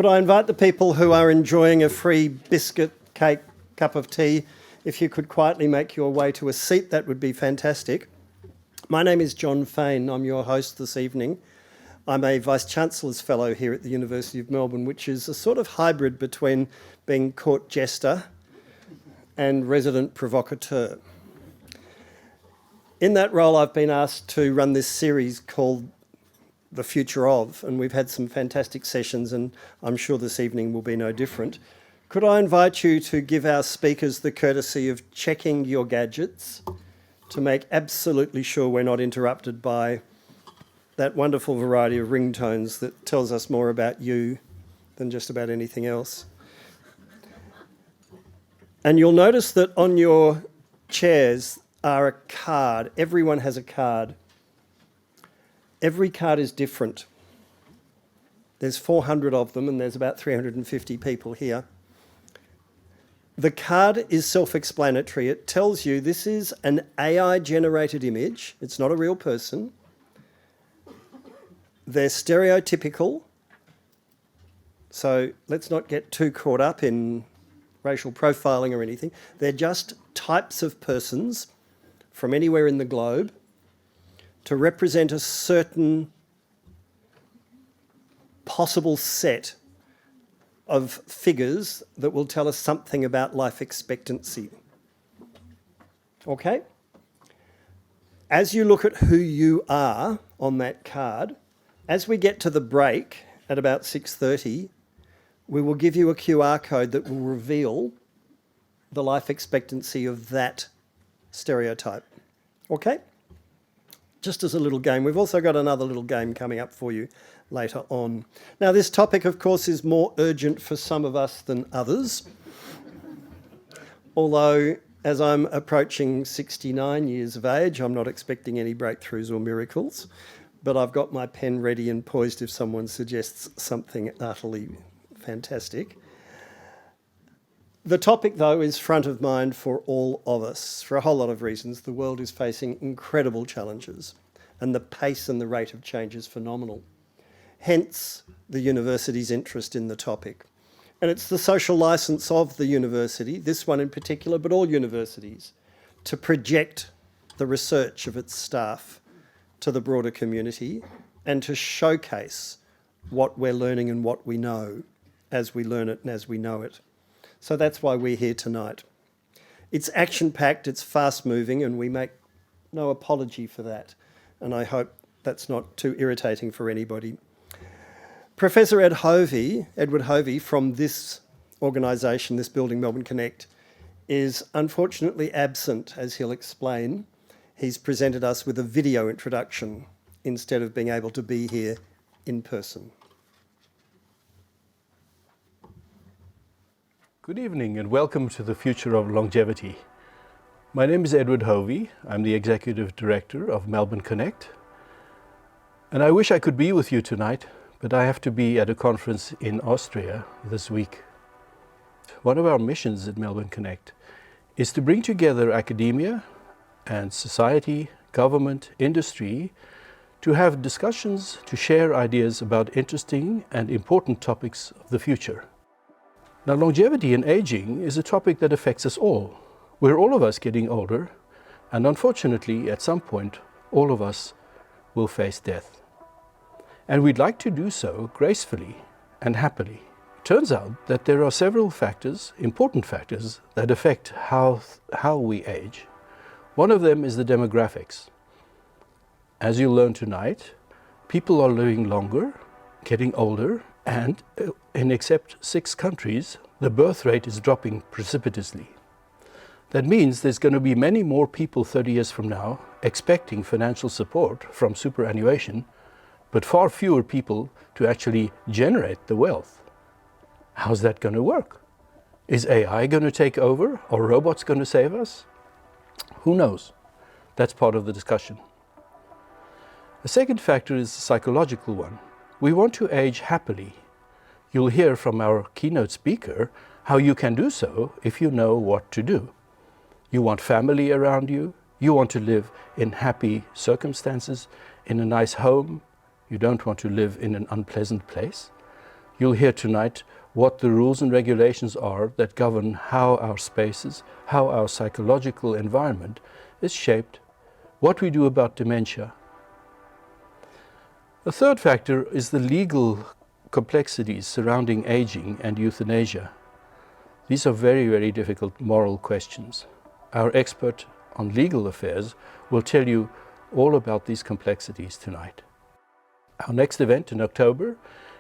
Could I invite the people who are enjoying a free biscuit, cake, cup of tea, if you could quietly make your way to a seat, that would be fantastic. My name is John Fain. I'm your host this evening. I'm a Vice-Chancellor's Fellow here at the University of Melbourne, which is a sort of hybrid between being court jester and resident provocateur. In that role, I've been asked to run this series called The Future Of, and we've had some fantastic sessions, and I'm sure this evening will be no different. Could I invite you to give our speakers the courtesy of checking your gadgets to make absolutely sure we're not interrupted by that wonderful variety of ringtones that tells us more about you than just about anything else. And you'll notice that on your chairs are a card. Everyone has a card. Every card is different. There's 400 of them and there's about 350 people here. The card is self-explanatory. It tells you this is an AI-generated image. It's not a real person. They're stereotypical. So let's not get too caught up in racial profiling or anything. They're just types of persons from anywhere in the globe to represent a certain possible set of figures that will tell us something about life expectancy. Okay? As you look at who you are on that card, as we get to the break at about 6:30, we will give you a QR code that will reveal the life expectancy of that stereotype. Okay? Just as a little game. We've also got another little game coming up for you later on. Now, this topic, of course, is more urgent for some of us than others. Although, as I'm approaching 69 years of age, I'm not expecting any breakthroughs or miracles, but I've got my pen ready and poised if someone suggests something utterly fantastic. The topic, though, is front of mind for all of us for a whole lot of reasons. The world is facing incredible challenges, and the pace and the rate of change is phenomenal. Hence, the university's interest in the topic. And it's the social licence of the university, this one in particular, but all universities, to project the research of its staff to the broader community and to showcase what we're learning and what we know as we learn it and as we know it. So that's why we're here tonight. It's action-packed, it's fast-moving, and we make no apology for that. And I hope that's not too irritating for anybody. Professor Edward Hovey from this organisation, this building, Melbourne Connect, is unfortunately absent, as he'll explain. He's presented us with a video introduction instead of being able to be here in person. Good evening and welcome to the Future of Longevity. My name is Edward Hovey. I'm the Executive Director of Melbourne Connect. And I wish I could be with you tonight, but I have to be at a conference in Austria this week. One of our missions at Melbourne Connect is to bring together academia and society, government, industry, to have discussions, to share ideas about interesting and important topics of the future. Now, longevity and aging is a topic that affects us all. We're all of us getting older, and unfortunately, at some point, all of us will face death. And we'd like to do so gracefully and happily. It turns out that there are several factors, important factors, that affect how we age. One of them is the demographics. As you'll learn tonight, people are living longer, getting older, and in except 6 countries, the birth rate is dropping precipitously. That means there's going to be many more people 30 years from now expecting financial support from superannuation, but far fewer people to actually generate the wealth. How's that going to work? Is AI going to take over? Are robots going to save us? Who knows? That's part of the discussion. The second factor is the psychological one. We want to age happily. You'll hear from our keynote speaker how you can do so if you know what to do. You want family around you. You want to live in happy circumstances, in a nice home. You don't want to live in an unpleasant place. You'll hear tonight what the rules and regulations are that govern how our spaces, how our psychological environment is shaped, what we do about dementia. A third factor is the legal complexities surrounding aging and euthanasia. These are very, very difficult moral questions. Our expert on legal affairs will tell you all about these complexities tonight. Our next event in October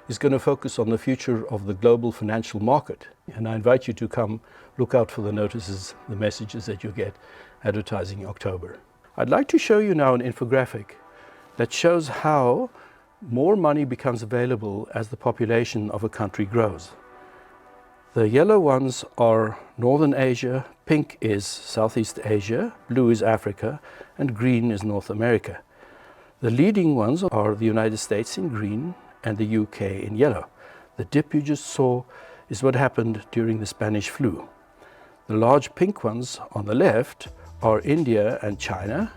is going to focus on the future of the global financial market, and I invite you to come look out for the notices, the messages that you get advertising October. I'd like to show you now an infographic that shows how more money becomes available as the population of a country grows. The yellow ones are Northern Asia, pink is Southeast Asia, blue is Africa, and green is North America. The leading ones are the United States in green and the UK in yellow. The dip you just saw is what happened during the Spanish flu. The large pink ones on the left are India and China.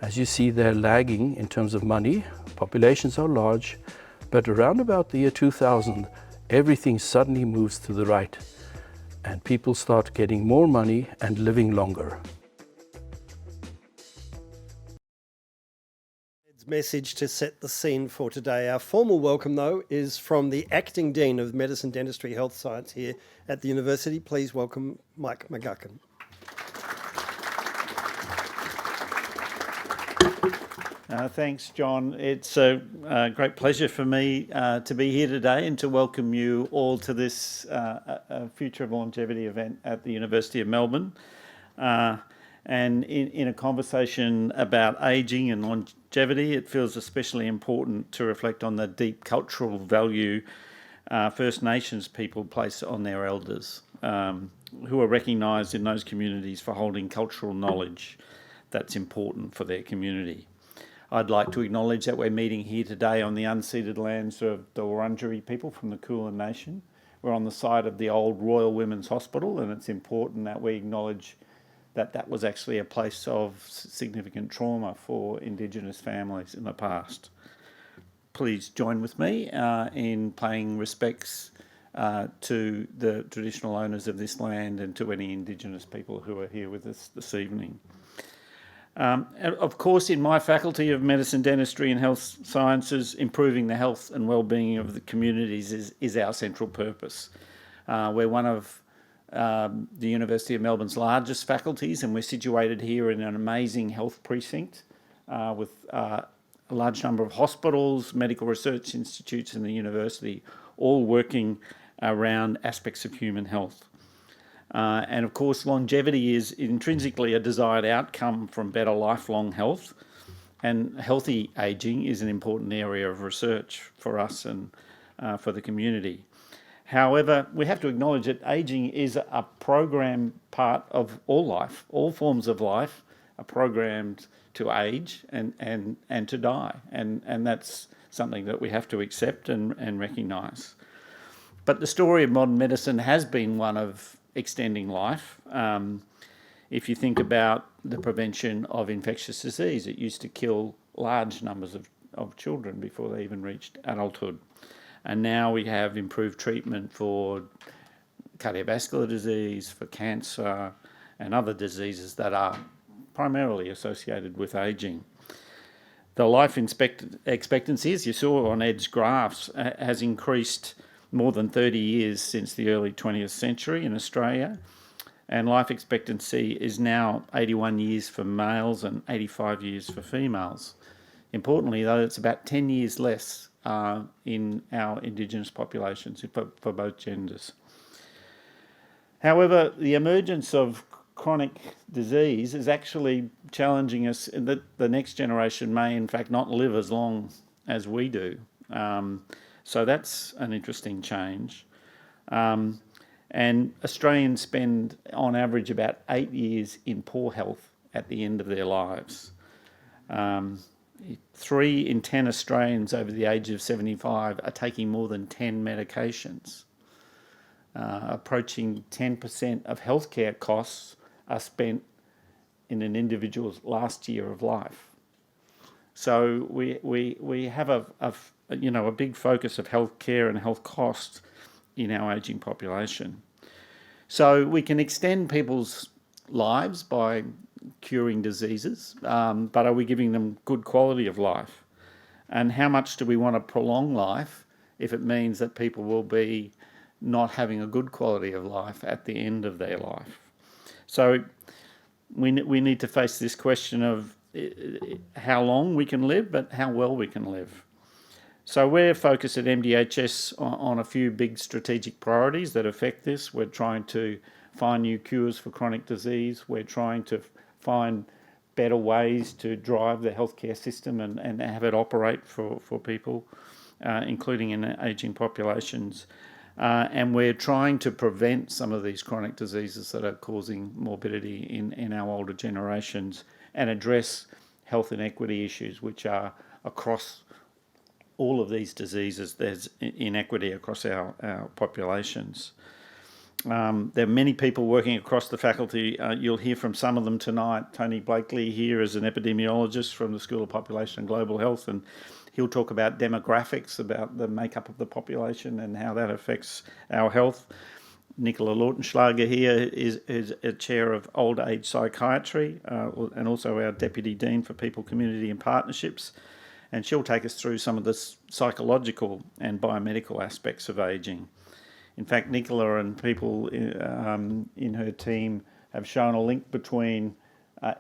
As you see, they're lagging in terms of money. Populations are large, but around about the year 2000, everything suddenly moves to the right, and people start getting more money and living longer. Message to set the scene for today. Our formal welcome, though, is from the Acting Dean of Medicine, Dentistry, Health Science here at the University. Please welcome Mike McGuckin. Thanks, John. It's a great pleasure for me to be here today and to welcome you all to this Future of Longevity event at the University of Melbourne. And in a conversation about ageing and longevity, it feels especially important to reflect on the deep cultural value First Nations people place on their elders, who are recognised in those communities for holding cultural knowledge that's important for their community. I'd like to acknowledge that we're meeting here today on the unceded lands of the Wurundjeri people from the Kulin Nation. We're on the site of the old Royal Women's Hospital, and it's important that we acknowledge that that was actually a place of significant trauma for Indigenous families in the past. Please join with me in paying respects to the traditional owners of this land and to any Indigenous people who are here with us this evening. Of course, in my faculty of medicine, dentistry and health sciences, improving the health and well-being of the communities is our central purpose. We're one of the University of Melbourne's largest faculties, and we're situated here in an amazing health precinct with a large number of hospitals, medical research institutes and the university, all working around aspects of human health. And of course, longevity is intrinsically a desired outcome from better lifelong health, and healthy ageing is an important area of research for us and for the community. However, we have to acknowledge that ageing is a programmed part of all life. All forms of life are programmed to age and to die, and that's something that we have to accept and recognise. But the story of modern medicine has been one of extending life. If you think about the prevention of infectious disease, it used to kill large numbers of children before they even reached adulthood. And now we have improved treatment for cardiovascular disease, for cancer, and other diseases that are primarily associated with ageing. The life expectancy, as you saw on Ed's graphs, has increased more than 30 years since the early 20th century in Australia, and life expectancy is now 81 years for males and 85 years for females. Importantly, though, it's about 10 years less in our Indigenous populations for both genders. However, the emergence of chronic disease is actually challenging us in that the next generation may in fact not live as long as we do. So that's an interesting change. And Australians spend on average about 8 years in poor health at the end of their lives. 3 in 10 Australians over the age of 75 are taking more than 10 medications. Approaching 10% of healthcare costs are spent in an individual's last year of life. So we have a a big focus of healthcare and health costs in our ageing population. So we can extend people's lives by curing diseases, but are we giving them good quality of life? And how much do we want to prolong life if it means that people will be not having a good quality of life at the end of their life? So we need to face this question of how long we can live, but how well we can live. So we're focused at MDHS on a few big strategic priorities that affect this. We're trying to find new cures for chronic disease. We're trying to find better ways to drive the healthcare system and have it operate for people, including in ageing populations. And we're trying to prevent some of these chronic diseases that are causing morbidity in our older generations and address health inequity issues, which are across all of these diseases. There's inequity across our populations. There are many people working across the faculty. You'll hear from some of them tonight. Tony Blakely here is an epidemiologist from the School of Population and Global Health, and he'll talk about demographics, about the makeup of the population and how that affects our health. Nicola Lautenschlager here is a chair of old age psychiatry and also our Deputy Dean for People, Community and Partnerships. And she'll take us through some of the psychological and biomedical aspects of ageing. In fact, Nicola and people in her team have shown a link between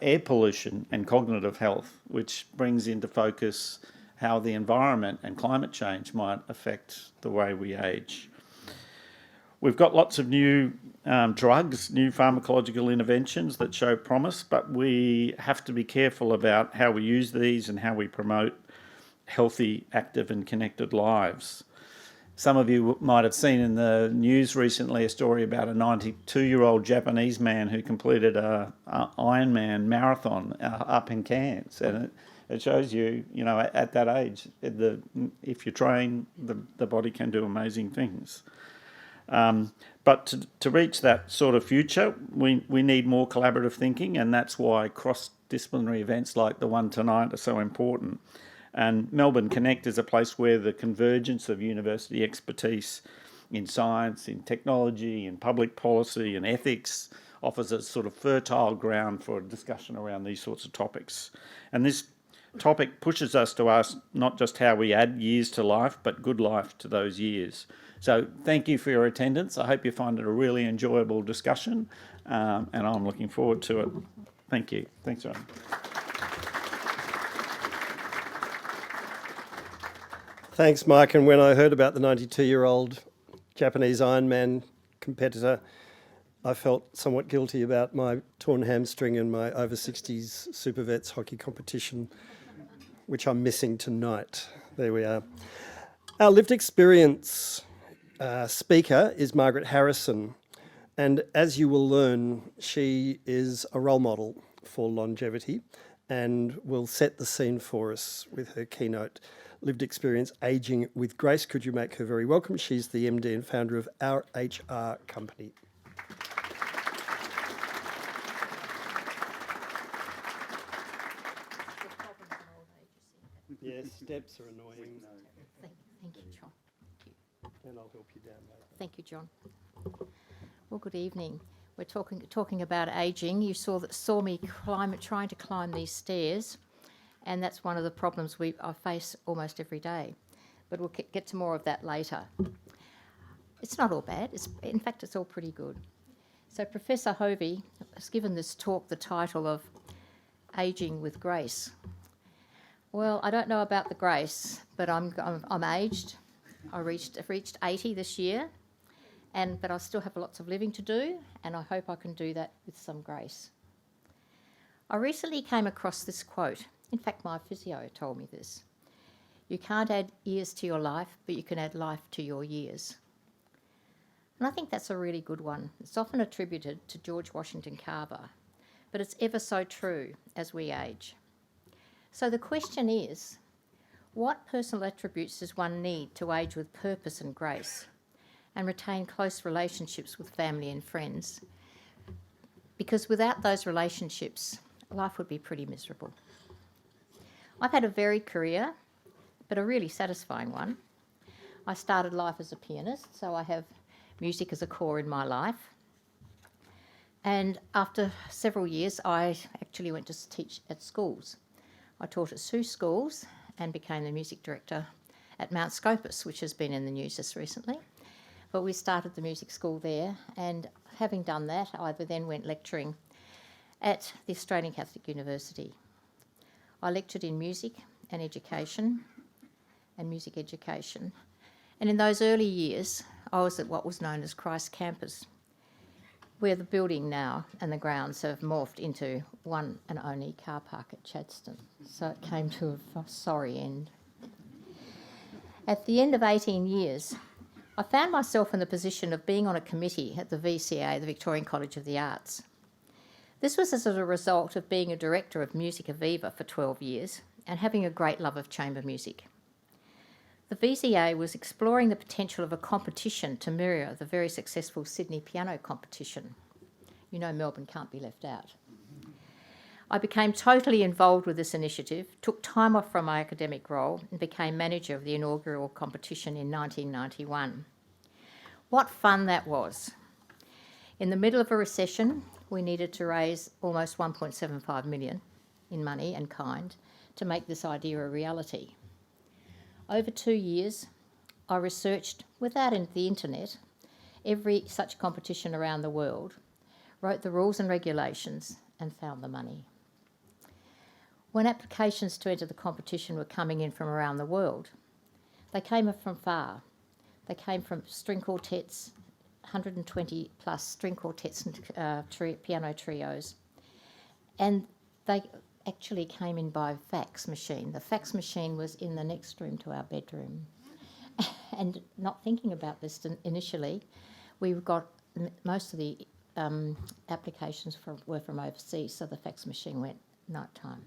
air pollution and cognitive health, which brings into focus how the environment and climate change might affect the way we age. We've got lots of new drugs, new pharmacological interventions that show promise, but we have to be careful about how we use these and how we promote healthy, active and connected lives. Some of you might have seen in the news recently a story about a 92-year-old Japanese man who completed a Ironman marathon up in Cairns, and it shows you, at that age, if you train, the body can do amazing things. But to reach that sort of future, we need more collaborative thinking, and that's why cross-disciplinary events like the one tonight are so important. And Melbourne Connect is a place where the convergence of university expertise in science, in technology, in public policy and ethics offers a sort of fertile ground for a discussion around these sorts of topics. And this topic pushes us to ask not just how we add years to life, but good life to those years. So thank you for your attendance. I hope you find it a really enjoyable discussion, and I'm looking forward to it. Thank you. Thanks, Ron. Thanks, Mike. And when I heard about the 92-year-old Japanese Ironman competitor, I felt somewhat guilty about my torn hamstring and my over-60s Super Vets hockey competition, which I'm missing tonight. There we are. Our lived experience speaker is Margaret Harrison. And as you will learn, she is a role model for longevity and will set the scene for us with her keynote, Lived Experience Aging with Grace. Could you make her very welcome? She's the MD and founder of Our HR Company. Yes, steps are annoying. Thank you, John. Thank you. And I'll help you down later. Thank you, John. Well, good evening. We're talking about ageing. You saw me trying to climb these stairs, and that's one of the problems I face almost every day. But we'll get to more of that later. It's not all bad. In fact, it's all pretty good. So Professor Hovey has given this talk the title of Aging with Grace. Well, I don't know about the grace, but I'm aged. I've reached 80 this year, but I still have lots of living to do, and I hope I can do that with some grace. I recently came across this quote. In fact, my physio told me this. You can't add years to your life, but you can add life to your years. And I think that's a really good one. It's often attributed to George Washington Carver, but it's ever so true as we age. So the question is, what personal attributes does one need to age with purpose and grace and retain close relationships with family and friends? Because without those relationships, life would be pretty miserable. I've had a varied career, but a really satisfying one. I started life as a pianist, so I have music as a core in my life. And after several years, I actually went to teach at schools. I taught at 2 schools and became the music director at Mount Scopus, which has been in the news just recently. But we started the music school there, and having done that, I then went lecturing at the Australian Catholic University. I lectured in music and education and music education. And in those early years, I was at what was known as Christ Campus, where the building now and the grounds have morphed into one and only car park at Chadstone. So it came to a sorry end. At the end of 18 years, I found myself in the position of being on a committee at the VCA, the Victorian College of the Arts. This was as a result of being a director of Music Aviva for 12 years and having a great love of chamber music. The VCA was exploring the potential of a competition to mirror the very successful Sydney piano competition. You know Melbourne can't be left out. I became totally involved with this initiative, took time off from my academic role and became manager of the inaugural competition in 1991. What fun that was. In the middle of a recession, we needed to raise almost 1.75 million in money and kind to make this idea a reality. Over 2 years, I researched, without the internet, every such competition around the world, wrote the rules and regulations and found the money. When applications to enter the competition were coming in from around the world, they came from far. They came from string quartets, 120 plus string quartets and piano trios. And they actually came in by fax machine. The fax machine was in the next room to our bedroom. And not thinking about this initially, we got most of the applications were from overseas, so the fax machine went night time.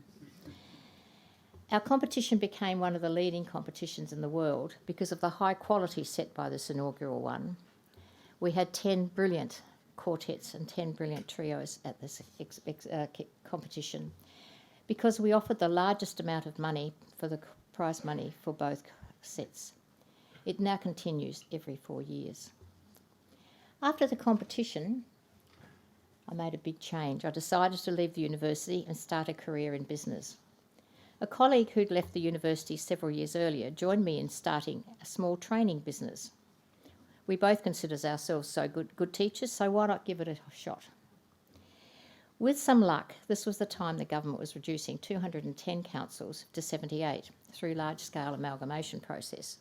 Our competition became one of the leading competitions in the world because of the high quality set by this inaugural one. We had 10 brilliant quartets and 10 brilliant trios at this competition because we offered the largest amount of money for the prize money for both sets. It now continues every 4 years. After the competition, I made a big change. I decided to leave the university and start a career in business. A colleague who'd left the university several years earlier joined me in starting a small training business. We both consider ourselves so good teachers, so why not give it a shot? With some luck, this was the time the government was reducing 210 councils to 78 through large-scale amalgamation process.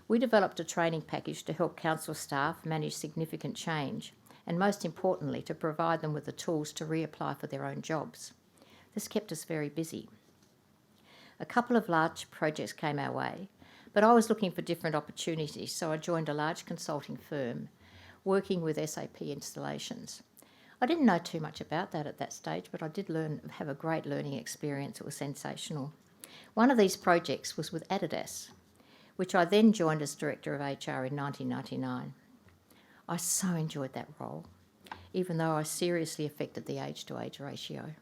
We developed a training package to help council staff manage significant change and, most importantly, to provide them with the tools to reapply for their own jobs. This kept us very busy. A couple of large projects came our way, but I was looking for different opportunities, so I joined a large consulting firm working with SAP installations. I didn't know too much about that at that stage, but I did have a great learning experience. It was sensational. One of these projects was with Adidas, which I then joined as Director of HR in 1999. I so enjoyed that role, even though I seriously affected the age-to-age ratio.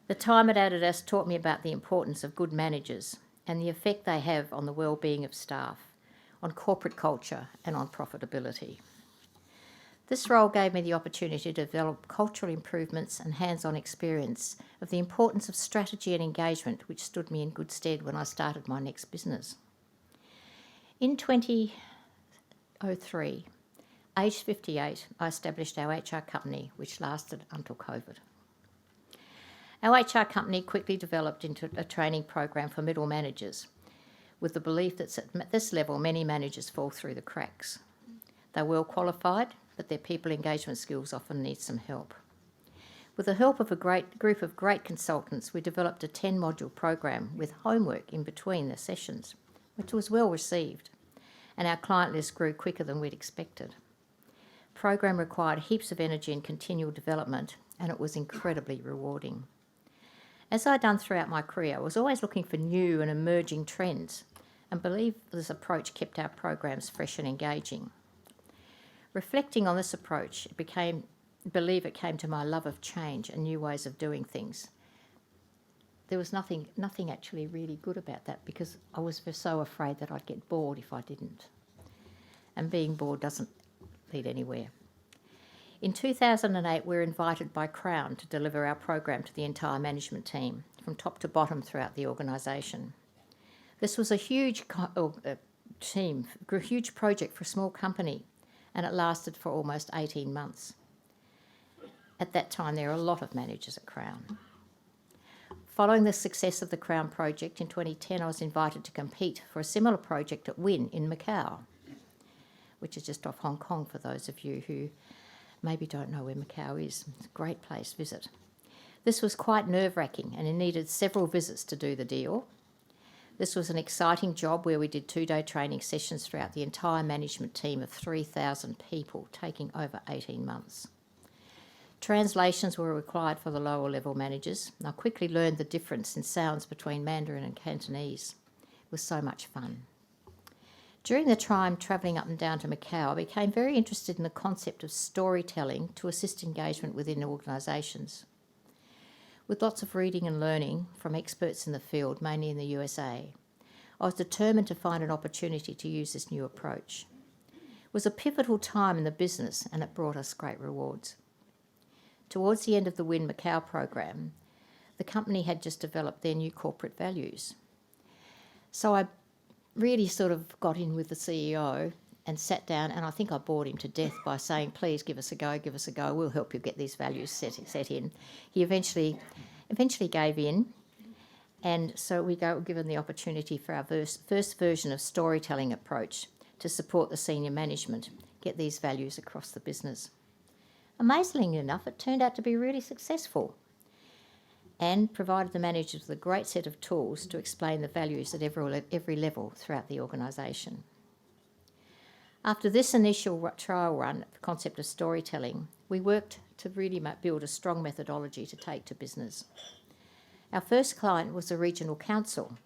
The time at Adidas taught me about the importance of good managers and the effect they have on the well-being of staff, on corporate culture and on profitability. This role gave me the opportunity to develop cultural improvements and hands-on experience of the importance of strategy and engagement, which stood me in good stead when I started my next business. In 2003, aged 58, I established our HR company, which lasted until COVID. Our HR company quickly developed into a training program for middle managers, with the belief that at this level many managers fall through the cracks. They're well qualified, but their people engagement skills often need some help. With the help of a great group of great consultants, we developed a 10-module program with homework in between the sessions, which was well received, and our client list grew quicker than we'd expected. The program required heaps of energy and continual development, and it was incredibly rewarding. As I'd done throughout my career, I was always looking for new and emerging trends and believe this approach kept our programs fresh and engaging. Reflecting on this approach, it came to my love of change and new ways of doing things. there was nothing actually really good about that, because I was so afraid that I'd get bored if I didn't. And being bored doesn't lead anywhere. In 2008, we were invited by Crown to deliver our program to the entire management team, from top to bottom throughout the organisation. This was a huge huge project for a small company, and it lasted for almost 18 months. At that time, there were a lot of managers at Crown. Following the success of the Crown project, in 2010 I was invited to compete for a similar project at WIN in Macau, which is just off Hong Kong for those of you who maybe don't know where Macau is. It's a great place to visit. This was quite nerve-wracking, and it needed several visits to do the deal. This was an exciting job where we did 2-day training sessions throughout the entire management team of 3,000 people, taking over 18 months. Translations were required for the lower level managers, and I quickly learned the difference in sounds between Mandarin and Cantonese. It was so much fun. During the time travelling up and down to Macau, I became very interested in the concept of storytelling to assist engagement within organisations. With lots of reading and learning from experts in the field, mainly in the USA, I was determined to find an opportunity to use this new approach. It was a pivotal time in the business, and it brought us great rewards. Towards the end of the WIN Macau program, the company had just developed their new corporate values. So I really sort of got in with the CEO and sat down, and I think I bored him to death by saying, please give us a go, we'll help you get these values set in. He eventually gave in, and so we were given the opportunity for our first version of storytelling approach to support the senior management, get these values across the business. Amazingly enough, it turned out to be really successful and provided the managers with a great set of tools to explain the values at every level throughout the organisation. After this initial trial run, the concept of storytelling, we worked to really build a strong methodology to take to business. Our first client was the Regional Council,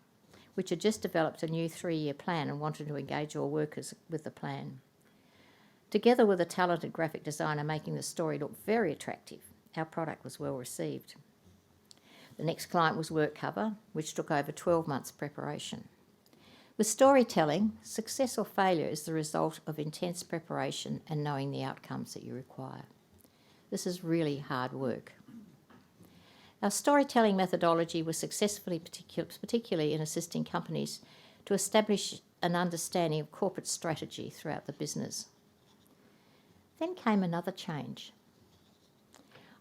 which had just developed a new 3-year plan and wanted to engage all workers with the plan. Together with a talented graphic designer making the story look very attractive, our product was well received. The next client was WorkCover, which took over 12 months preparation. With storytelling, success or failure is the result of intense preparation and knowing the outcomes that you require. This is really hard work. Our storytelling methodology was successfully, particularly in assisting companies to establish an understanding of corporate strategy throughout the business. Then came another change.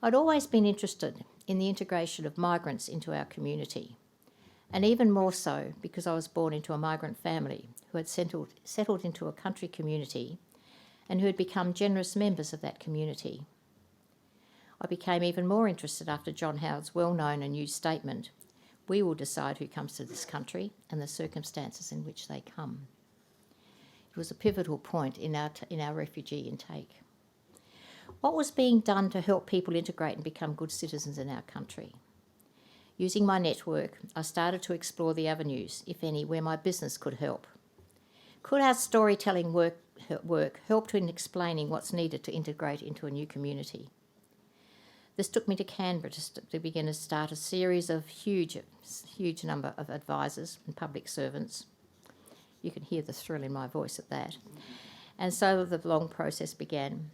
I'd always been interested in the integration of migrants into our community, and even more so because I was born into a migrant family who had settled into a country community and who had become generous members of that community. I became even more interested after John Howard's well-known and used statement, "We will decide who comes to this country and the circumstances in which they come." It was a pivotal point in our refugee intake. What was being done to help people integrate and become good citizens in our country? Using my network, I started to explore the avenues, if any, where my business could help. Could our storytelling work help in explaining what's needed to integrate into a new community? This took me to Canberra to begin to start a series of huge number of advisors and public servants. You can hear the thrill in my voice at that. And so the long process began.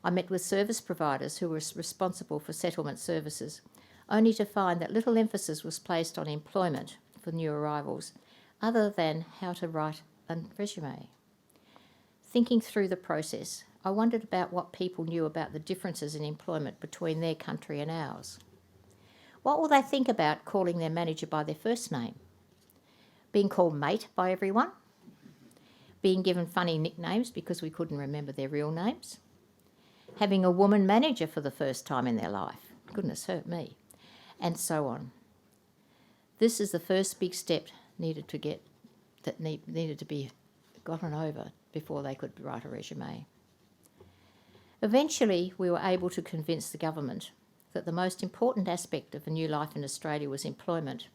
I met with service providers who were responsible for settlement services, only to find that little emphasis was placed on employment for new arrivals, other than how to write a resume. Thinking through the process, I wondered about what people knew about the differences in employment between their country and ours. What will they think about calling their manager by their first name? Being called mate by everyone? Being given funny nicknames because we couldn't remember their real names? Having a woman manager for the first time in their life? Goodness hurt me. And so on. This is the first big step needed to be gotten over before they could write a resume. Eventually, we were able to convince the government that the most important aspect of a new life in Australia was employment.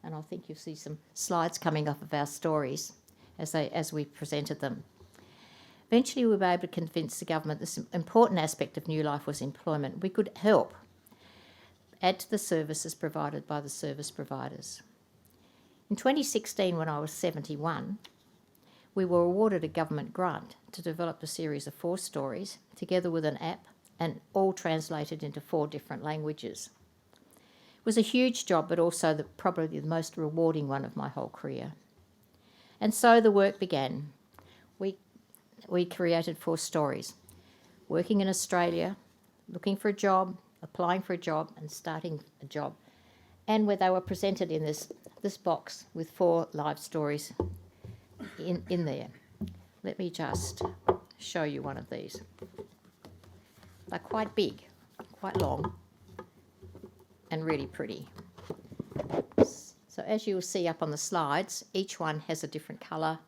And I think you'll see some slides coming up of our stories as we presented them. Eventually, we were able to convince the government this important aspect of new life was employment. We could help add to the services provided by the service providers. In 2016, when I was 71, we were awarded a government grant to develop a series of 4 stories, together with an app, and all translated into 4 different languages. It was a huge job, but also probably the most rewarding one of my whole career. And so the work began. We created 4 stories, working in Australia, looking for a job, applying for a job, and starting a job. And where they were presented in this box with 4 live stories in there. Let me just show you one of these. They're quite big, quite long, and really pretty. So as you'll see up on the slides, each one has a different colour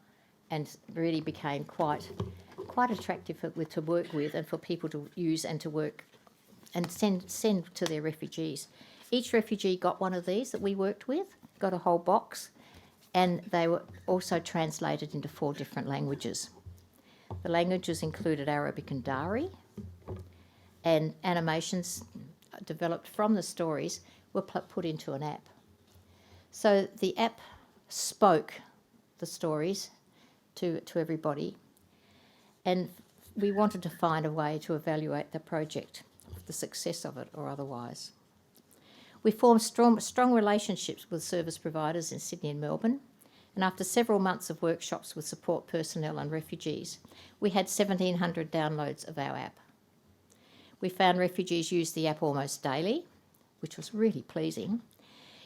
and really became quite attractive to work with and for people to use and to work and send to their refugees. Each refugee got one of these that we worked with, got a whole box, and they were also translated into 4 different languages. The languages included Arabic and Dari, and animations developed from the stories were put into an app. So the app spoke the stories to everybody, and we wanted to find a way to evaluate the project, the success of it or otherwise. We formed strong relationships with service providers in Sydney and Melbourne, and after several months of workshops with support personnel and refugees, we had 1,700 downloads of our app. We found refugees used the app almost daily, which was really pleasing,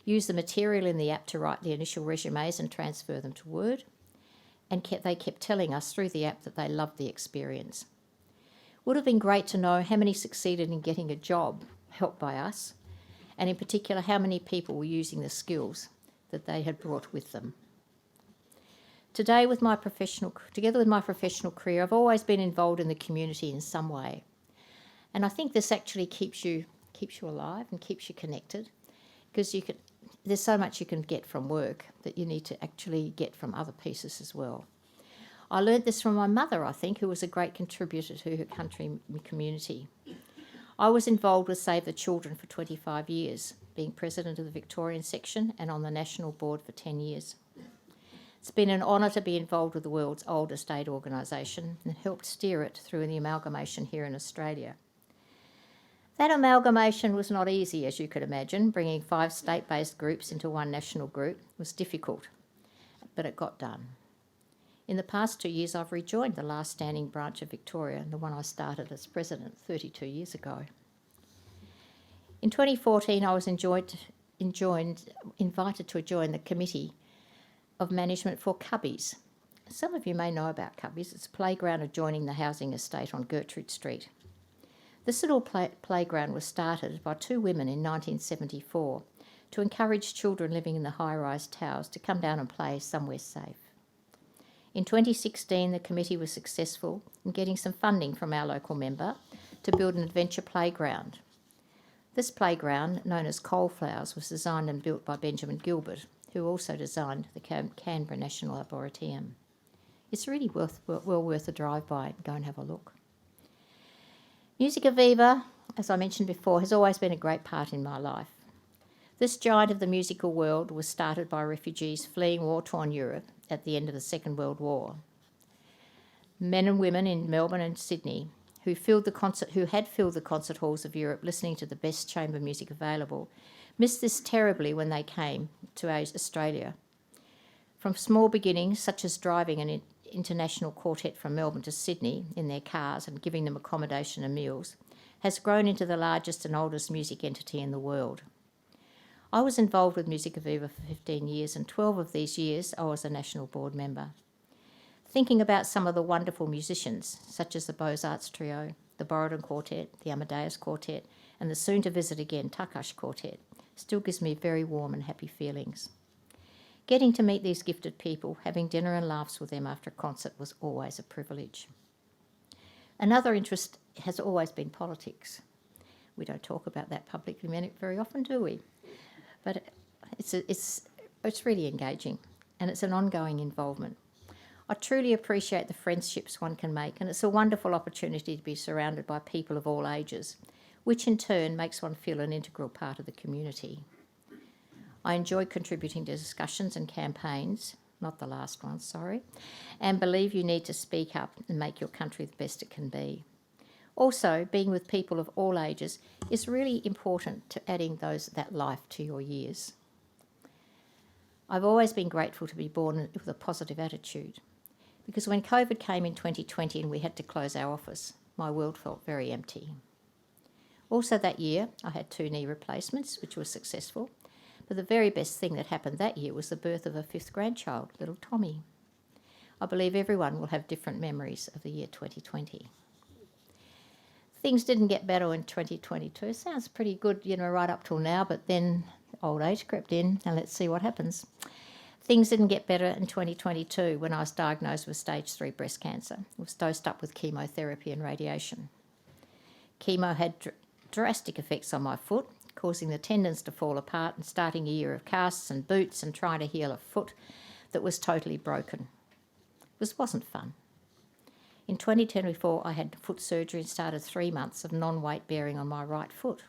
used the material in the app to write the initial resumes and transfer them to Word, and they kept telling us through the app that they loved the experience. Would have been great to know how many succeeded in getting a job helped by us, and in particular how many people were using the skills that they had brought with them. Together with my professional career, I've always been involved in the community in some way. And I think this actually keeps you alive and keeps you connected, because there's so much you can get from work that you need to actually get from other pieces as well. I learnt this from my mother, I think, who was a great contributor to her country and community. I was involved with Save the Children for 25 years, being president of the Victorian section and on the national board for 10 years. It's been an honour to be involved with the world's oldest aid organisation and helped steer it through the amalgamation here in Australia. That amalgamation was not easy, as you could imagine. Bringing 5 state-based groups into one national group was difficult, but it got done. In the past 2 years, I've rejoined the last standing branch of Victoria, the one I started as president 32 years ago. In 2014, I was invited to join the Committee of Management for Cubbies. Some of you may know about Cubbies. It's a playground adjoining the housing estate on Gertrude Street. This little playground was started by 2 women in 1974 to encourage children living in the high-rise towers to come down and play somewhere safe. In 2016, the committee was successful in getting some funding from our local member to build an adventure playground. This playground, known as Coalflowers, was designed and built by Benjamin Gilbert, who also designed the Canberra National Arboretum. It's really well worth a drive-by and go and have a look. Musica Viva, as I mentioned before, has always been a great part in my life. This giant of the musical world was started by refugees fleeing war-torn Europe at the end of the Second World War. Men and women in Melbourne and Sydney who had filled the concert halls of Europe listening to the best chamber music available missed this terribly when they came to Australia. From small beginnings, such as driving an international quartet from Melbourne to Sydney in their cars and giving them accommodation and meals, has grown into the largest and oldest music entity in the world. I was involved with Musica Viva for 15 years, and 12 of these years I was a national board member. Thinking about some of the wonderful musicians, such as the Beaux-Arts Trio, the Borodin Quartet, the Amadeus Quartet, and the soon-to-visit again Takash Quartet, still gives me very warm and happy feelings. Getting to meet these gifted people, having dinner and laughs with them after a concert was always a privilege. Another interest has always been politics. We don't talk about that publicly very often, do we? But it's really engaging, and it's an ongoing involvement. I truly appreciate the friendships one can make, and it's a wonderful opportunity to be surrounded by people of all ages, which in turn makes one feel an integral part of the community. I enjoy contributing to discussions and campaigns, not the last one, sorry, and believe you need to speak up and make your country the best it can be. Also, being with people of all ages is really important to adding that life to your years. I've always been grateful to be born with a positive attitude, because when COVID came in 2020 and we had to close our office, my world felt very empty. Also that year, I had 2 knee replacements, which was successful, but the very best thing that happened that year was the birth of a 5th grandchild, little Tommy. I believe everyone will have different memories of the year 2020. Things didn't get better in 2022. Sounds pretty good, right up till now, but then old age crept in, and let's see what happens. Things didn't get better in 2022 when I was diagnosed with stage 3 breast cancer. I was dosed up with chemotherapy and radiation. Chemo had drastic effects on my foot, causing the tendons to fall apart and starting a year of casts and boots and trying to heal a foot that was totally broken. It wasn't fun. In 2024, I had foot surgery and started 3 months of non-weight bearing on my right foot.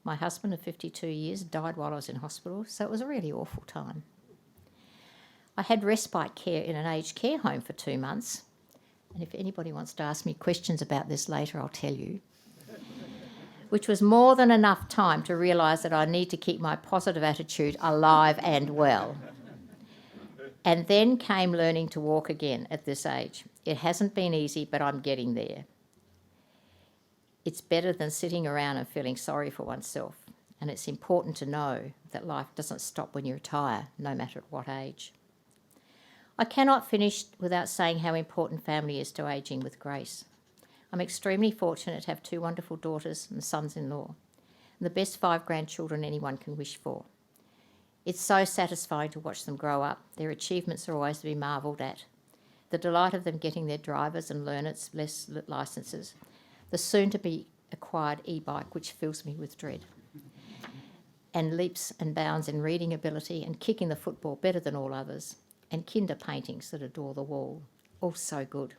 My husband of 52 years died while I was in hospital, so it was a really awful time. I had respite care in an aged care home for 2 months, and if anybody wants to ask me questions about this later, I'll tell you, which was more than enough time to realise that I need to keep my positive attitude alive and well. And then came learning to walk again at this age. It hasn't been easy, but I'm getting there. It's better than sitting around and feeling sorry for oneself, and it's important to know that life doesn't stop when you retire, no matter at what age. I cannot finish without saying how important family is to ageing with grace. I'm extremely fortunate to have 2 wonderful daughters and sons-in-law, and the best 5 grandchildren anyone can wish for. It's so satisfying to watch them grow up. Their achievements are always to be marvelled at. The delight of them getting their drivers and learners licences, the soon-to-be acquired e-bike, which fills me with dread, and leaps and bounds in reading ability and kicking the football better than all others, and kinder paintings that adore the wall. All so good.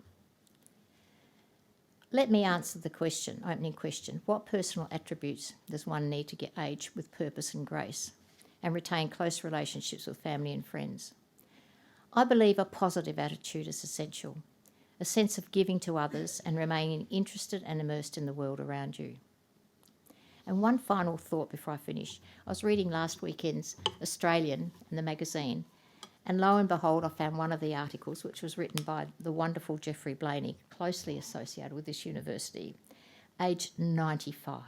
Let me answer the opening question. What personal attributes does one need to get age with purpose and grace and retain close relationships with family and friends? I believe a positive attitude is essential, a sense of giving to others and remaining interested and immersed in the world around you. And one final thought before I finish. I was reading last weekend's Australian in the magazine, and lo and behold, I found one of the articles, which was written by the wonderful Geoffrey Blaney, closely associated with this university, aged 95.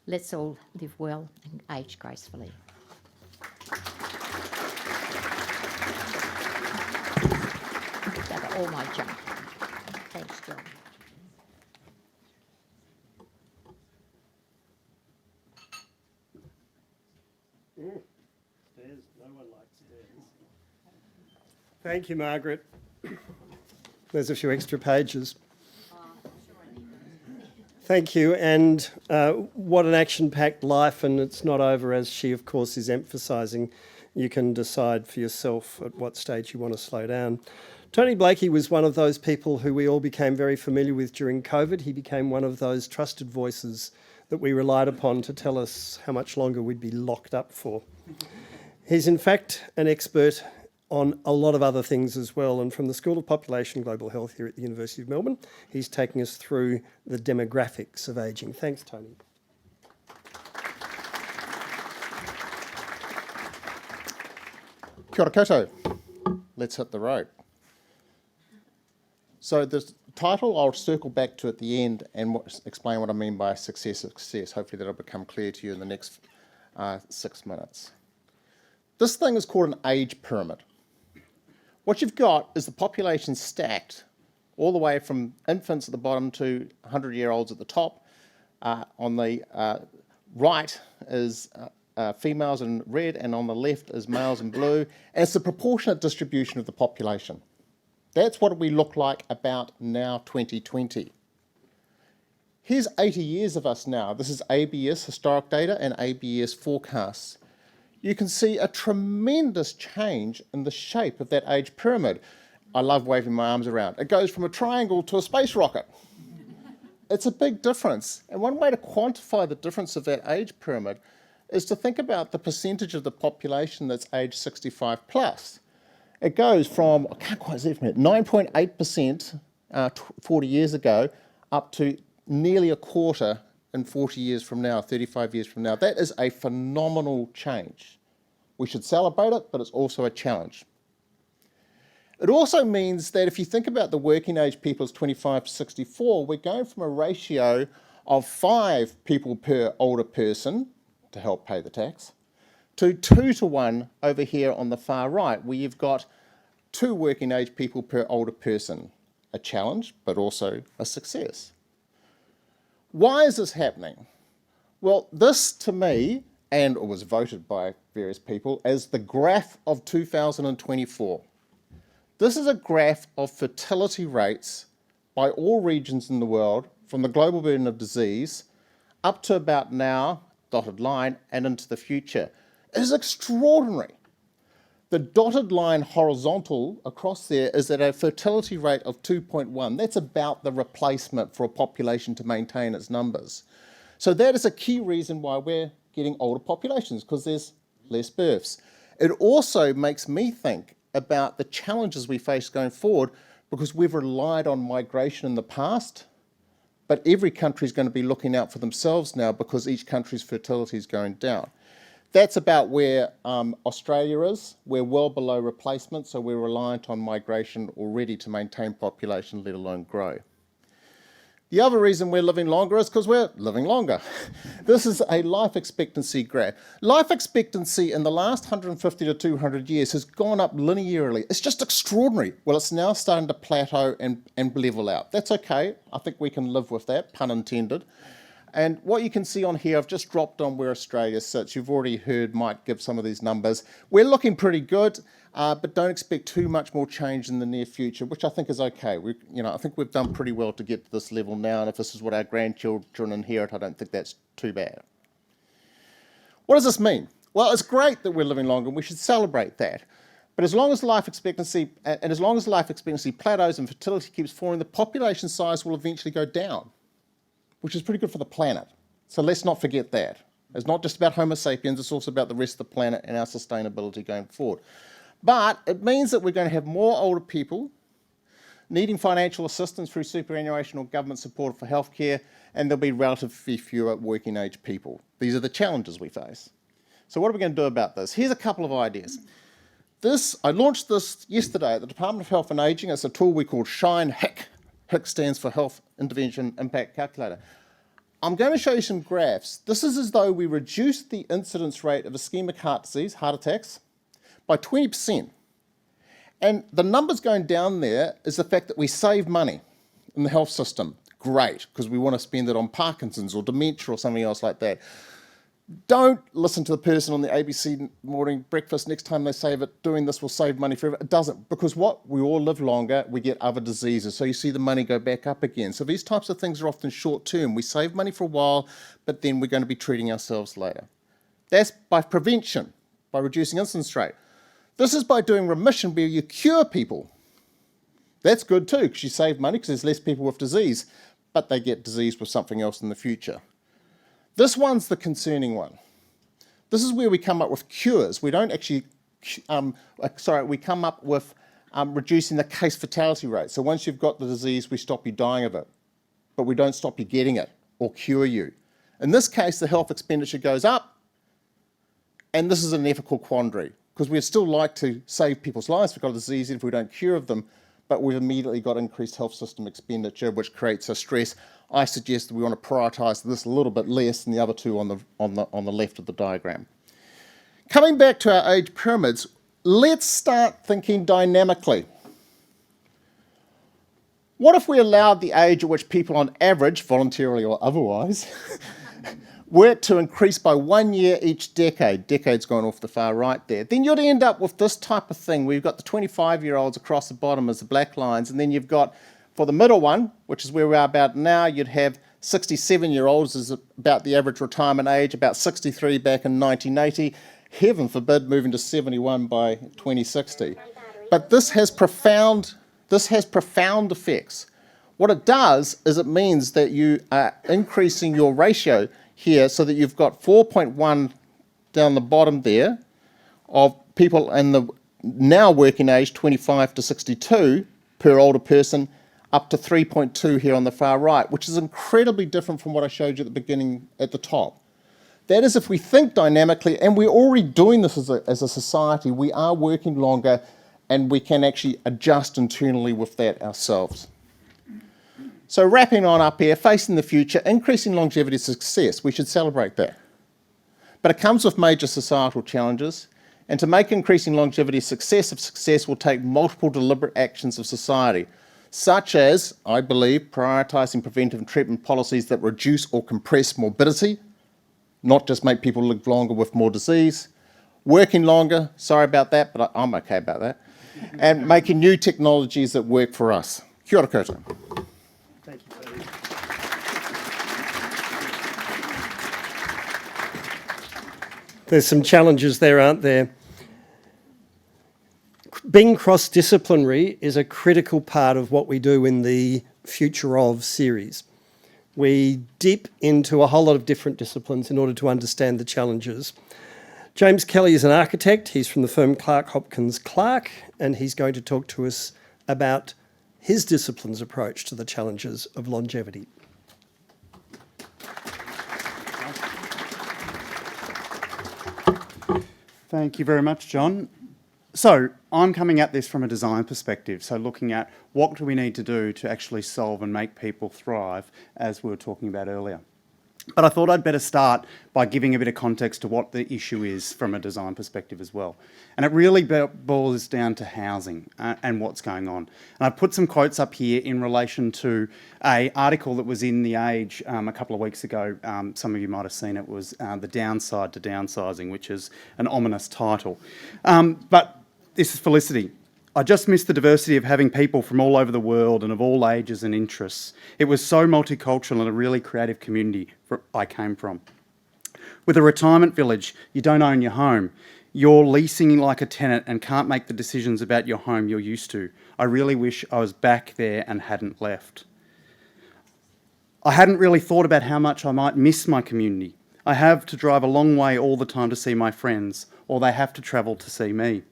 Let's all live well and age gracefully. Gather all my junk. Thanks, John. Stairs, no one likes stairs. Thank you, Margaret. There's a few extra pages. Thank you, and what an action-packed life, and it's not over, as she, of course, is emphasising. You can decide for yourself at what stage you want to slow down. Tony Blakey was one of those people who we all became very familiar with during COVID. He became one of those trusted voices that we relied upon to tell us how much longer we'd be locked up for. He's in fact an expert on a lot of other things as well, and from the School of Population and Global Health here at the University of Melbourne, he's taking us through the demographics of ageing. Thanks, Tony. Kia ora koutou. Let's hit the road. So the title I'll circle back to at the end and explain what I mean by success. Hopefully that'll become clear to you in the next 6 minutes. This thing is called an age pyramid. What you've got is the population stacked all the way from infants at the bottom to 100-year-olds at the top. On the right is females in red, and on the left is males in blue. And it's the proportionate distribution of the population. That's what we look like about now, 2020. Here's 80 years of us now. This is ABS historic data and ABS forecasts. You can see a tremendous change in the shape of that age pyramid. I love waving my arms around. It goes from a triangle to a space rocket. It's a big difference. And one way to quantify the difference of that age pyramid is to think about the percentage of the population that's age 65 plus. It goes from, I can't quite see it from here, 9.8% 40 years ago up to nearly a quarter in 40 years from now, 35 years from now. That is a phenomenal change. We should celebrate it, but it's also a challenge. It also means that if you think about the working age people as 25 to 64, we're going from a ratio of 5 people per older person to help pay the tax, to 2 to 1 over here on the far right, where you've got 2 working age people per older person. A challenge, but also a success. Why is this happening? Well, this to me, and it was voted by various people, as the graph of 2024. This is a graph of fertility rates by all regions in the world, from the global burden of disease up to about now, dotted line, and into the future. It is extraordinary. The dotted line horizontal across there is at a fertility rate of 2.1. That's about the replacement for a population to maintain its numbers. So that is a key reason why we're getting older populations, because there's less births. It also makes me think about the challenges we face going forward, because we've relied on migration in the past, but every country is going to be looking out for themselves now because each country's fertility is going down. That's about where Australia is. We're well below replacement, so we're reliant on migration already to maintain population, let alone grow. The other reason we're living longer is because we're living longer. This is a life expectancy graph. Life expectancy in the last 150 to 200 years has gone up linearly. It's just extraordinary. Well, it's now starting to plateau and level out. That's okay. I think we can live with that, pun intended. And what you can see on here, I've just dropped on where Australia sits. You've already heard Mike give some of these numbers. We're looking pretty good, but don't expect too much more change in the near future, which I think is okay. I think we've done pretty well to get to this level now, and if this is what our grandchildren inherit, I don't think that's too bad. What does this mean? Well, it's great that we're living longer, and we should celebrate that. But as long as life expectancy, plateaus and fertility keeps falling, the population size will eventually go down, which is pretty good for the planet. So let's not forget that. It's not just about Homo sapiens, it's also about the rest of the planet and our sustainability going forward. But it means that we're going to have more older people needing financial assistance through superannuation or government support for healthcare, and there'll be relatively fewer working age people. These are the challenges we face. So what are we going to do about this? Here's a couple of ideas. I launched this yesterday at the Department of Health and Ageing. It's a tool we call Shine HIC. HIC stands for Health Intervention Impact Calculator. I'm going to show you some graphs. This is as though we reduced the incidence rate of ischemic heart disease, heart attacks, by 20%. And the numbers going down there is the fact that we save money in the health system. Great, because we want to spend it on Parkinson's or dementia or something else like that. Don't listen to the person on the ABC morning breakfast next time they say that doing this will save money forever. It doesn't, because we all live longer, we get other diseases, so you see the money go back up again. So these types of things are often short term. We save money for a while, but then we're going to be treating ourselves later. That's by prevention, by reducing incidence rate. This is by doing remission, where you cure people. That's good too, because you save money because there's less people with disease, but they get disease with something else in the future. This one's the concerning one. This is where we come up with cures. We don't actually, we come up with reducing the case fatality rate. So once you've got the disease, we stop you dying of it, but we don't stop you getting it or cure you. In this case, the health expenditure goes up, and this is an ethical quandary, because we'd still like to save people's lives if we've got a disease if we don't cure them, but we've immediately got increased health system expenditure, which creates a stress. I suggest that we want to prioritise this a little bit less than the other two on the left of the diagram. Coming back to our age pyramids, let's start thinking dynamically. What if we allowed the age at which people on average, voluntarily or otherwise, work to increase by 1 year each decade? Decade's gone off the far right there. Then you'd end up with this type of thing, where you've got the 25-year-olds across the bottom as the black lines, and then you've got, for the middle one, which is where we are about now, you'd have 67-year-olds as about the average retirement age, about 63 back in 1980. Heaven forbid moving to 71 by 2060. But this has profound effects. What it does is it means that you are increasing your ratio here so that you've got 4.1 down the bottom there of people in the now working age 25 to 62 per older person, up to 3.2 here on the far right, which is incredibly different from what I showed you at the beginning at the top. That is, if we think dynamically, and we're already doing this as a society, we are working longer and we can actually adjust internally with that ourselves. So wrapping on up here, facing the future, increasing longevity success, we should celebrate that. But it comes with major societal challenges, and to make increasing longevity success will take multiple deliberate actions of society, such as, I believe, prioritising preventive and treatment policies that reduce or compress morbidity, not just make people live longer with more disease, working longer, sorry about that, but I'm okay about that, and making new technologies that work for us. Kia ora koutou. Thank you, Tony. There's some challenges there, aren't there? Being cross-disciplinary is a critical part of what we do in the Future Of series. We dip into a whole lot of different disciplines in order to understand the challenges. James Kelly is an architect. He's from the firm Clark Hopkins Clark, and he's going to talk to us about his discipline's approach to the challenges of longevity. Thank you very much, John. So I'm coming at this from a design perspective, so looking at what do we need to do to actually solve and make people thrive, as we were talking about earlier. But I thought I'd better start by giving a bit of context to what the issue is from a design perspective as well. And it really boils down to housing and what's going on. And I've put some quotes up here in relation to an article that was in The Age a couple of weeks ago. Some of you might have seen it. Was The Downside to Downsizing, which is an ominous title. But this is Felicity. I just miss the diversity of having people from all over the world and of all ages and interests. It was so multicultural and a really creative community I came from. With a retirement village, you don't own your home. You're leasing like a tenant and can't make the decisions about your home you're used to. I really wish I was back there and hadn't left. I hadn't really thought about how much I might miss my community. I have to drive a long way all the time to see my friends, or they have to travel to see me.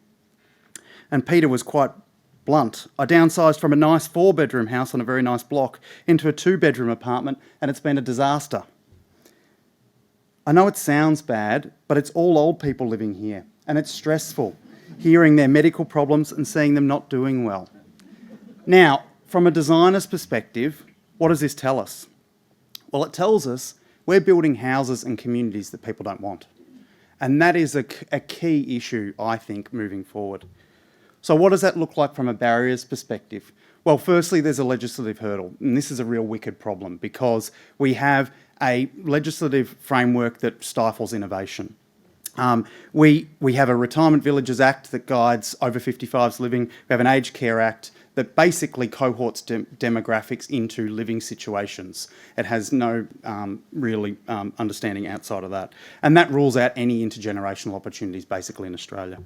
And Peter was quite blunt. I downsized from a nice 4-bedroom house on a very nice block into a 2-bedroom apartment, and it's been a disaster. I know it sounds bad, but it's all old people living here, and it's stressful, hearing their medical problems and seeing them not doing well. Now, from a designer's perspective, what does this tell us? Well, it tells us we're building houses and communities that people don't want. And that is a key issue, I think, moving forward. So what does that look like from a barriers perspective? Well, firstly, there's a legislative hurdle, and this is a real wicked problem because we have a legislative framework that stifles innovation. We have a Retirement Villages Act that guides over 55s living. We have an Aged Care Act that basically cohorts demographics into living situations. It has no really understanding outside of that. And that rules out any intergenerational opportunities basically in Australia.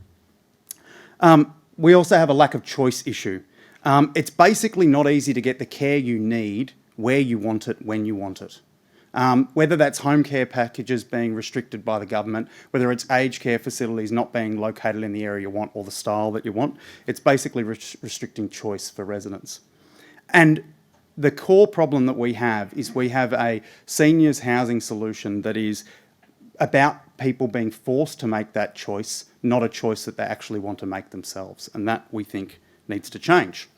We also have a lack of choice issue. It's basically not easy to get the care you need, where you want it, when you want it. Whether that's home care packages being restricted by the government, whether it's aged care facilities not being located in the area you want or the style that you want, it's basically restricting choice for residents. And the core problem that we have is we have a seniors housing solution that is about people being forced to make that choice, not a choice that they actually want to make themselves. And that, we think, needs to change.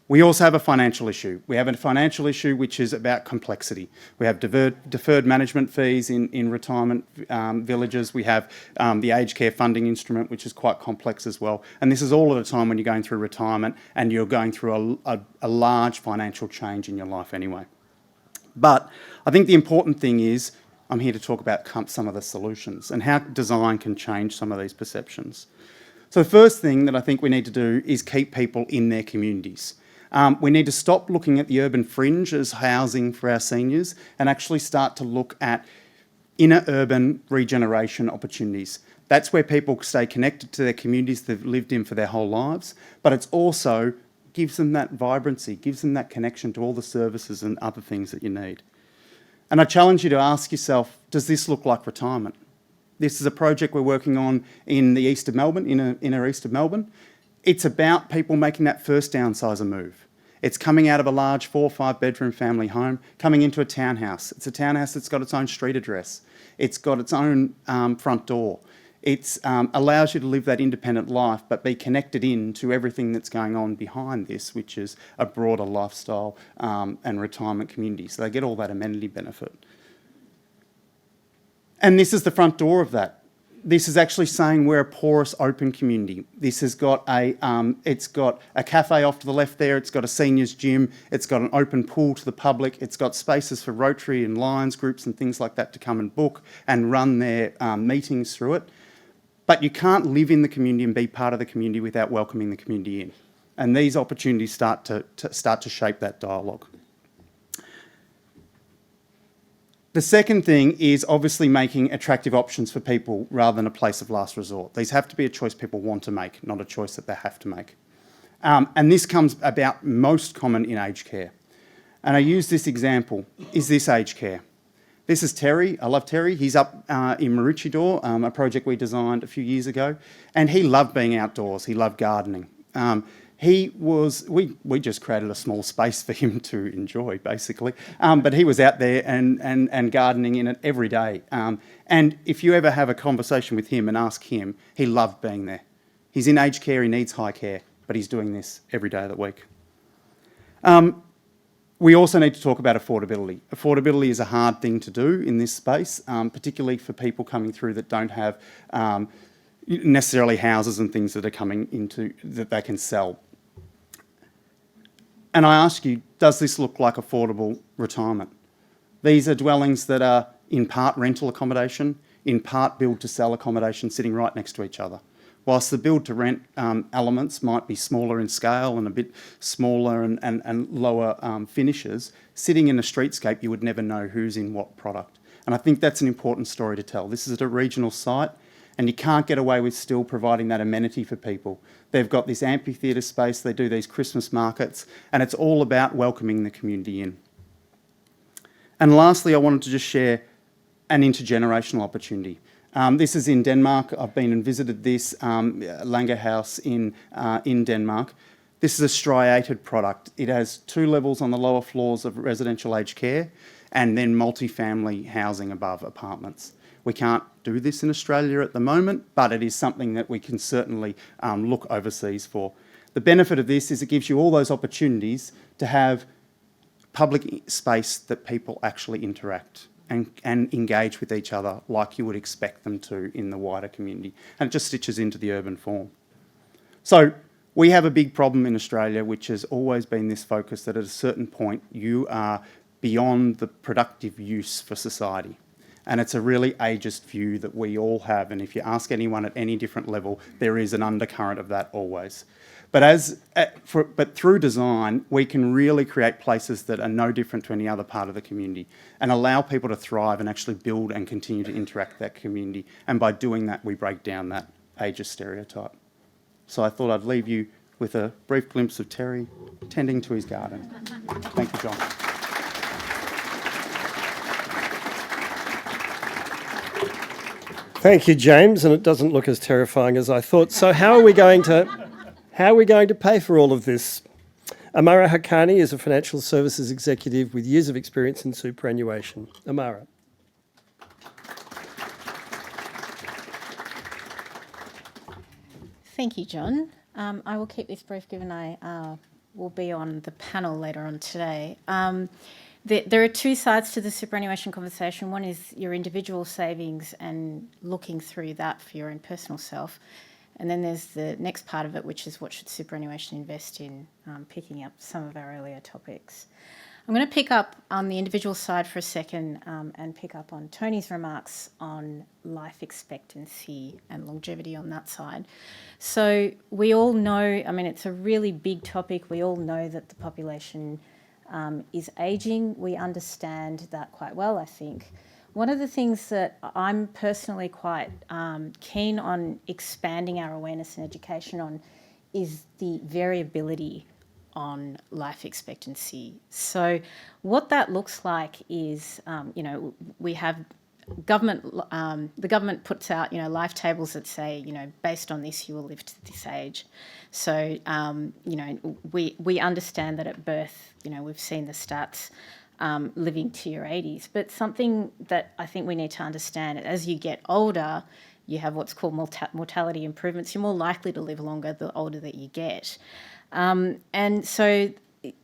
We also have a financial issue. We have a financial issue which is about complexity. We have deferred management fees in retirement villages. We have the aged care funding instrument, which is quite complex as well. And this is all at a time when you're going through retirement and you're going through a large financial change in your life anyway. But I think the important thing is I'm here to talk about some of the solutions and how design can change some of these perceptions. So the first thing that I think we need to do is keep people in their communities. We need to stop looking at the urban fringe as housing for our seniors and actually start to look at inner urban regeneration opportunities. That's where people stay connected to their communities they've lived in for their whole lives, but it's also gives them that vibrancy, gives them that connection to all the services and other things that you need. And I challenge you to ask yourself, does this look like retirement? This is a project we're working on in the east of Melbourne, inner east of Melbourne. It's about people making that first downsizer move. It's coming out of a large 4 or 5 bedroom family home, coming into a townhouse. It's a townhouse that's got its own street address. It's got its own front door. It allows you to live that independent life, but be connected in to everything that's going on behind this, which is a broader lifestyle and retirement community. So they get all that amenity benefit. And this is the front door of that. This is actually saying we're a porous, open community. This has got it's got a cafe off to the left there. It's got a seniors gym. It's got an open pool to the public. It's got spaces for Rotary and Lions groups and things like that to come and book and run their meetings through it. But you can't live in the community and be part of the community without welcoming the community in. And these opportunities start to shape that dialogue. The second thing is obviously making attractive options for people rather than a place of last resort. These have to be a choice people want to make, not a choice that they have to make. And this comes about most common in aged care. And I use this example. Is this aged care? This is Terry. I love Terry. He's up in Maroochydore, a project we designed a few years ago. And he loved being outdoors. He loved gardening. We just created a small space for him to enjoy, basically. But he was out there and gardening in it every day. And if you ever have a conversation with him and ask him, he loved being there. He's in aged care, he needs high care, but he's doing this every day of the week. We also need to talk about affordability. Affordability is a hard thing to do in this space, particularly for people coming through that don't have necessarily houses and things that are coming into that they can sell. And I ask you, does this look like affordable retirement? These are dwellings that are in part rental accommodation, in part build-to-sell accommodation sitting right next to each other. Whilst the build-to-rent elements might be smaller in scale and a bit smaller and lower finishes, sitting in a streetscape you would never know who's in what product. And I think that's an important story to tell. This is at a regional site, and you can't get away with still providing that amenity for people. They've got this amphitheatre space, they do these Christmas markets, and it's all about welcoming the community in. And lastly, I wanted to just share an intergenerational opportunity. This is in Denmark. I've been and visited this Lange House in Denmark. This is a striated product. It has 2 levels on the lower floors of residential aged care and then multi-family housing above apartments. We can't do this in Australia at the moment, but it is something that we can certainly look overseas for. The benefit of this is it gives you all those opportunities to have public space that people actually interact and engage with each other like you would expect them to in the wider community. And it just stitches into the urban form. So we have a big problem in Australia, which has always been this focus that at a certain point you are beyond the productive use for society. And it's a really ageist view that we all have. And if you ask anyone at any different level, there is an undercurrent of that always. But but through design, we can really create places that are no different to any other part of the community and allow people to thrive and actually build and continue to interact with that community. And by doing that, we break down that ageist stereotype. So I thought I'd leave you with a brief glimpse of Terry tending to his garden. Thank you, John. Thank you, James, and it doesn't look as terrifying as I thought. So how are we going to pay for all of this? Amara Haqqani is a financial services executive with years of experience in superannuation. Amara. Thank you, John. I will keep this brief given I will be on the panel later on today. There are 2 sides to the superannuation conversation. One is your individual savings and looking through that for your own personal self. And then there's the next part of it, which is what should superannuation invest in, picking up some of our earlier topics. I'm going to pick up on the individual side for a second and pick up on Tony's remarks on life expectancy and longevity on that side. So we all know, I mean, it's a really big topic. We all know that the population is ageing. We understand that quite well, I think. One of the things that I'm personally quite keen on expanding our awareness and education on is the variability on life expectancy. So what that looks like is, we have government, the government puts out, life tables that say, based on this, you will live to this age. So, we understand that at birth, we've seen the stats, living to your 80s. But something that I think we need to understand, as you get older, you have what's called mortality improvements. You're more likely to live longer the older that you get. And so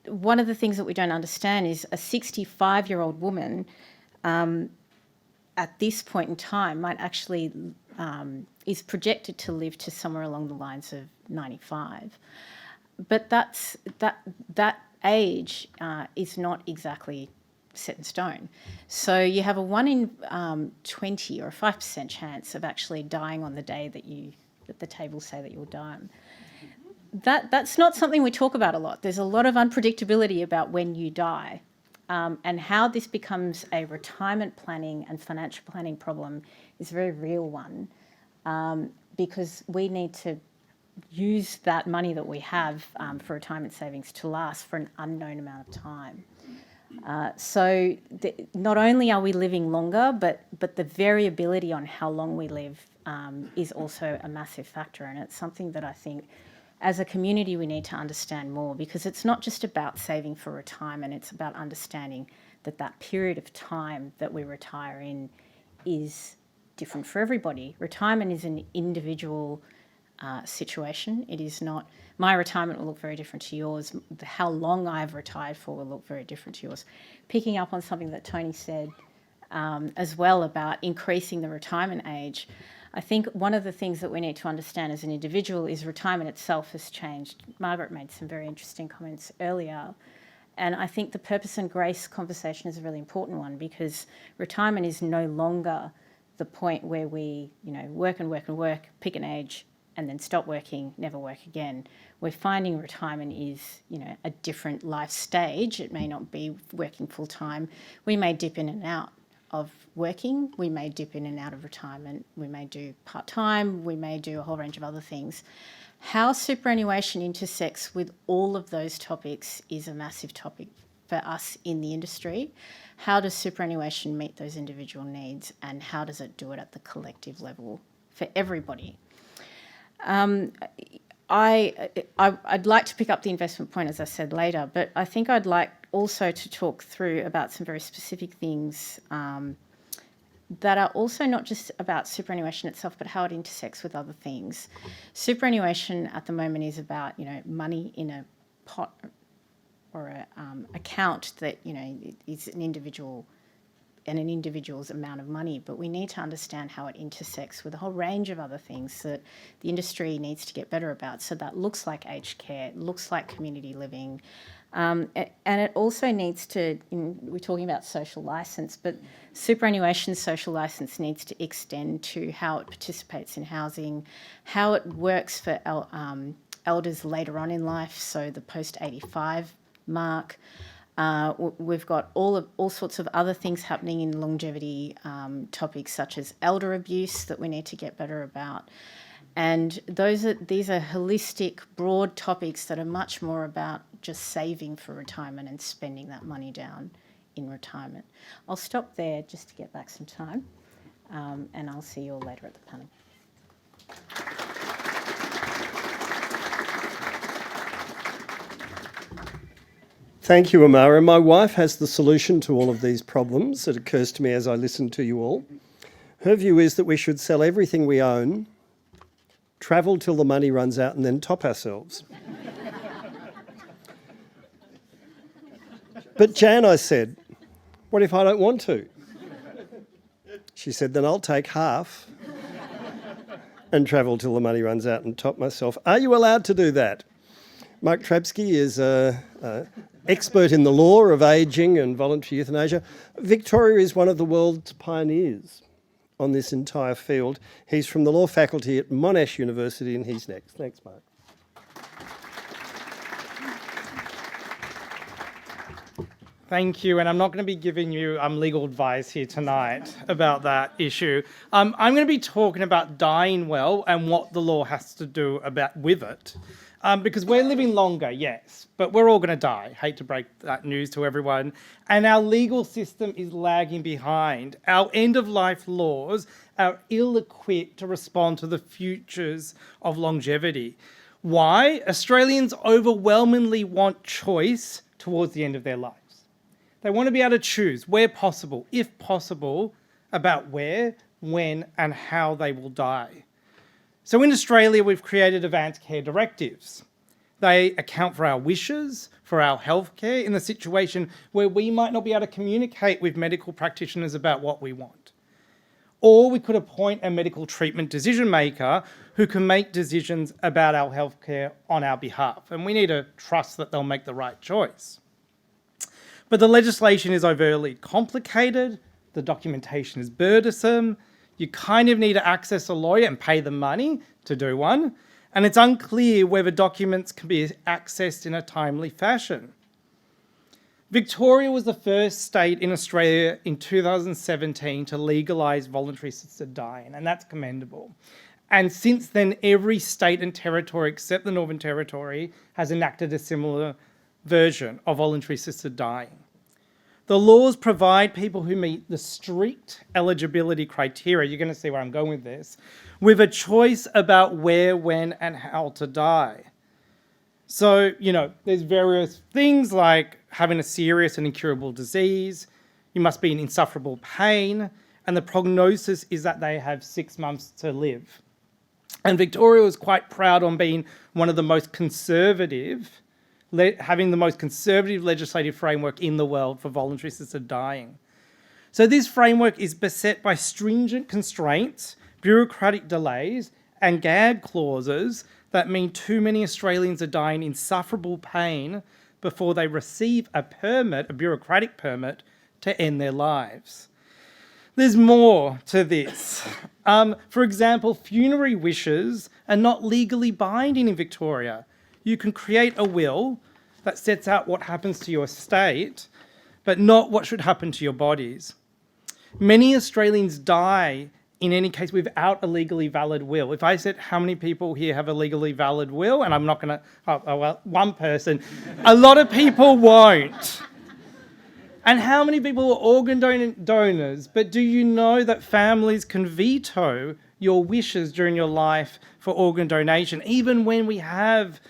one of the things that we don't understand is a 65-year-old woman at this point in time might actually is projected to live to somewhere along the lines of 95. But that age is not exactly set in stone. So you have a 1 in 20 or a 5% chance of actually dying on the day that the tables say that you'll die on. That's not something we talk about a lot. There's a lot of unpredictability about when you die, and how this becomes a retirement planning and financial planning problem is a very real one, because we need to use that money that we have for retirement savings to last for an unknown amount of time. So not only are we living longer, but the variability on how long we live is also a massive factor, and it's something that I think as a community we need to understand more, because it's not just about saving for retirement, it's about understanding that period of time that we retire in is different for everybody. Retirement is an individual situation. It is not, my retirement will look very different to yours. How long I've retired for will look very different to yours. Picking up on something that Tony said as well about increasing the retirement age, I think one of the things that we need to understand as an individual is retirement itself has changed. Margaret made some very interesting comments earlier, and I think the purpose and grace conversation is a really important one, because retirement is no longer the point where we, work and work and work, pick an age, and then stop working, never work again. We're finding retirement is, a different life stage. It may not be working full time. We may dip in and out of working. We may dip in and out of retirement. We may do part-time. We may do a whole range of other things. How superannuation intersects with all of those topics is a massive topic for us in the industry. How does superannuation meet those individual needs, and how does it do it at the collective level for everybody? I'd like to pick up the investment point, as I said, later, but I think I'd like also to talk through about some very specific things that are also not just about superannuation itself, but how it intersects with other things. Superannuation at the moment is about, money in a pot or a account that, is an individual and an individual's amount of money, but we need to understand how it intersects with a whole range of other things that the industry needs to get better about. So that looks like aged care, it looks like community living, and it also needs to, we're talking about social licence, but superannuation's social licence needs to extend to how it participates in housing, how it works for elders later on in life, so the post-85 mark. We've got all sorts of other things happening in longevity topics, such as elder abuse, that we need to get better about. And these are holistic, broad topics that are much more about just saving for retirement and spending that money down in retirement. I'll stop there just to get back some time, and I'll see you all later at the panel. Thank you, Amara. My wife has the solution to all of these problems. It occurs to me as I listen to you all. Her view is that we should sell everything we own, travel till the money runs out, and then top ourselves. But Jan, I said, what if I don't want to? She said, then I'll take half and travel till the money runs out and top myself. Are you allowed to do that? Mark Trabsky is an expert in the law of ageing and voluntary euthanasia. Victoria is one of the world's pioneers on this entire field. He's from the law faculty at Monash University, and he's next. Thanks, Mark. Thank you, and I'm not going to be giving you legal advice here tonight about that issue. I'm going to be talking about dying well and what the law has to do with it. Because we're living longer, yes, but we're all going to die. Hate to break that news to everyone. And our legal system is lagging behind. Our end-of-life laws are ill-equipped to respond to the futures of longevity. Why? Australians overwhelmingly want choice towards the end of their lives. They want to be able to choose, where possible, if possible, about where, when, and how they will die. So in Australia, we've created advanced care directives. They account for our wishes, for our healthcare, in the situation where we might not be able to communicate with medical practitioners about what we want. Or we could appoint a medical treatment decision maker who can make decisions about our healthcare on our behalf. And we need to trust that they'll make the right choice. But the legislation is overly complicated, the documentation is burdensome, you kind of need to access a lawyer and pay them money to do one, and it's unclear whether documents can be accessed in a timely fashion. Victoria was the first state in Australia in 2017 to legalise voluntary assisted dying, and that's commendable. And since then, every state and territory except the Northern Territory has enacted a similar version of voluntary assisted dying. The laws provide people who meet the strict eligibility criteria, you're going to see where I'm going with this, with a choice about where, when, and how to die. So, there's various things like having a serious and incurable disease, you must be in insufferable pain, and the prognosis is that they have 6 months to live. And Victoria was quite proud on being one of the most conservative, having the most conservative legislative framework in the world for voluntary assisted dying. So this framework is beset by stringent constraints, bureaucratic delays, and gag clauses that mean too many Australians are dying in insufferable pain before they receive a permit, a bureaucratic permit, to end their lives. There's more to this. For example, funerary wishes are not legally binding in Victoria. You can create a will that sets out what happens to your estate, but not what should happen to your bodies. Many Australians die in any case without a legally valid will. If I said how many people here have a legally valid will, and I'm not going to, one person, a lot of people won't. And how many people are organ donors? But do you know that families can veto your wishes during your life for organ donation, even when we have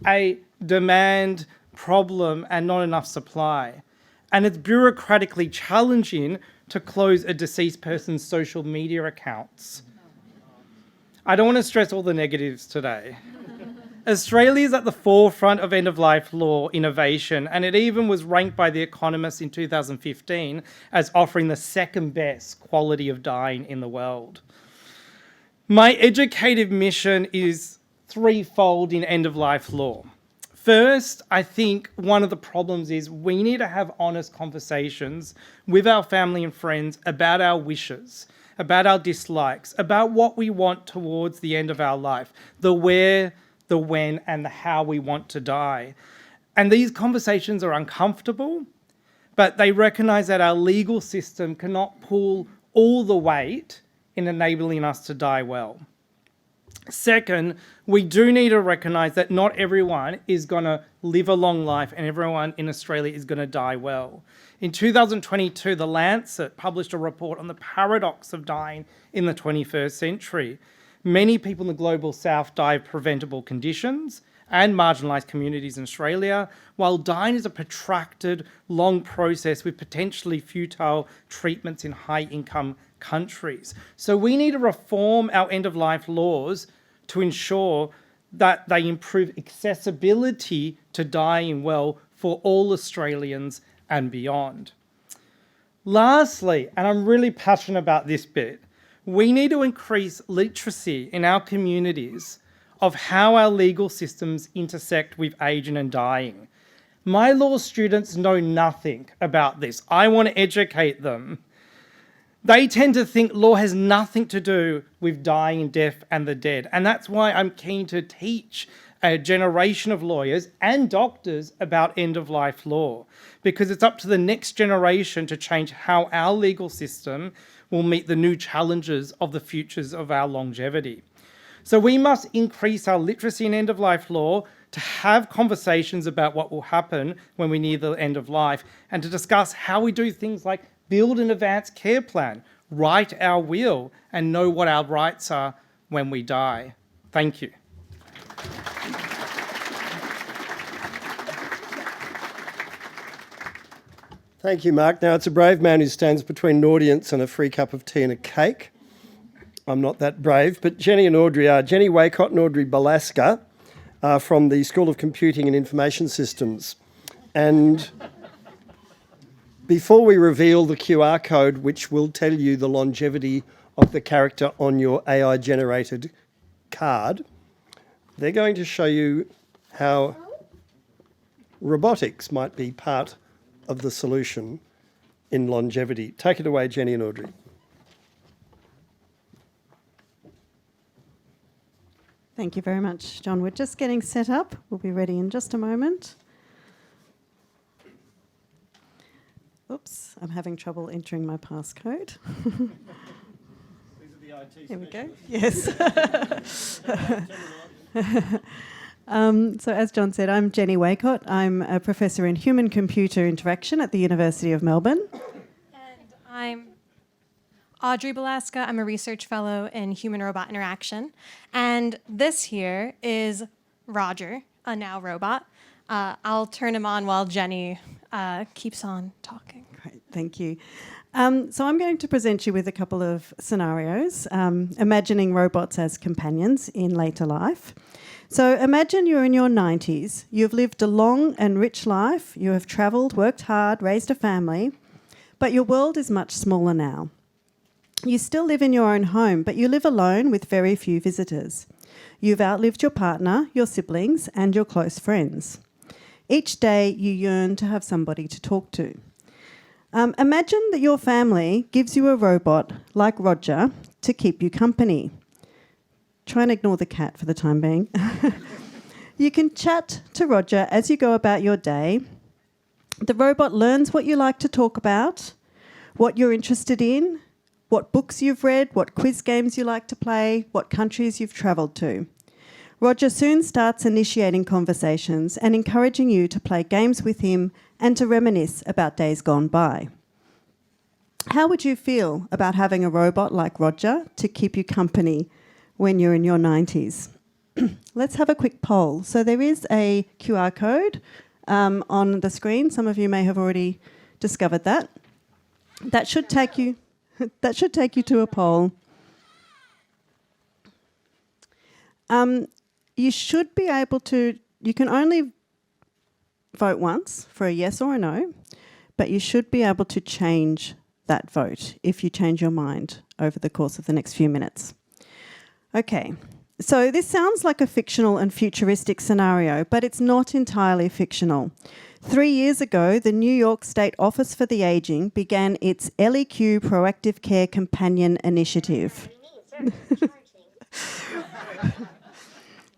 a demand problem and not enough supply? And it's bureaucratically challenging to close a deceased person's social media accounts. I don't want to stress all the negatives today. Australia is at the forefront of end-of-life law innovation, and it even was ranked by The Economist in 2015 as offering the second best quality of dying in the world. My educative mission is threefold in end-of-life law. First, I think one of the problems is we need to have honest conversations with our family and friends about our wishes, about our dislikes, about what we want towards the end of our life, the where, the when, and the how we want to die. And these conversations are uncomfortable, but they recognise that our legal system cannot pull all the weight in enabling us to die well. Second, we do need to recognise that not everyone is going to live a long life and everyone in Australia is going to die well. In 2022, The Lancet published a report on the paradox of dying in the 21st century. Many people in the global south die of preventable conditions and marginalised communities in Australia, while dying is a protracted, long process with potentially futile treatments in high-income countries. So we need to reform our end-of-life laws to ensure that they improve accessibility to dying well for all Australians and beyond. Lastly, and I'm really passionate about this bit, we need to increase literacy in our communities of how our legal systems intersect with ageing and dying. My law students know nothing about this. I want to educate them. They tend to think law has nothing to do with dying, death, and the dead. And that's why I'm keen to teach a generation of lawyers and doctors about end-of-life law, because it's up to the next generation to change how our legal system will meet the new challenges of the futures of our longevity. So we must increase our literacy in end-of-life law to have conversations about what will happen when we near the end of life, and to discuss how we do things like build an advanced care plan, write our will, and know what our rights are when we die. Thank you. Thank you, Mark. Now, it's a brave man who stands between an audience and a free cup of tea and a cake. I'm not that brave, but Jenny and Audrey are. Jenny Waycott and Audrey Balaska are from the School of Computing and Information Systems. And before we reveal the QR code, which will tell you the longevity of the character on your AI-generated card, they're going to show you how robotics might be part of the solution in longevity. Take it away, Jenny and Audrey. Thank you very much, John. We're just getting set up. We'll be ready in just a moment. Oops, I'm having trouble entering my passcode. Here we go. Yes. So as John said, I'm Jenny Waycott. I'm a professor in human-computer interaction at the University of Melbourne. And I'm Audrey Balaska. I'm a research fellow in human-robot interaction. And this here is Roger, a now robot. I'll turn him on while Jenny keeps on talking. Great, thank you. So I'm going to present you with a couple of scenarios, imagining robots as companions in later life. So imagine you're in your 90s. You've lived a long and rich life. You have travelled, worked hard, raised a family, but your world is much smaller now. You still live in your own home, but you live alone with very few visitors. You've outlived your partner, your siblings, and your close friends. Each day you yearn to have somebody to talk to. Imagine that your family gives you a robot like Roger to keep you company. Try and ignore the cat for the time being. You can chat to Roger as you go about your day. The robot learns what you like to talk about, what you're interested in, what books you've read, what quiz games you like to play, what countries you've travelled to. Roger soon starts initiating conversations and encouraging you to play games with him and to reminisce about days gone by. How would you feel about having a robot like Roger to keep you company when you're in your 90s? Let's have a quick poll. So there is a QR code on the screen. Some of you may have already discovered that. That should take you to a poll. You should be able to, you can only vote once for a yes or a no, but you should be able to change that vote if you change your mind over the course of the next few minutes. Okay, so this sounds like a fictional and futuristic scenario, but it's not entirely fictional. 3 years ago, the New York State Office for the Aging began its LEQ Proactive Care Companion Initiative.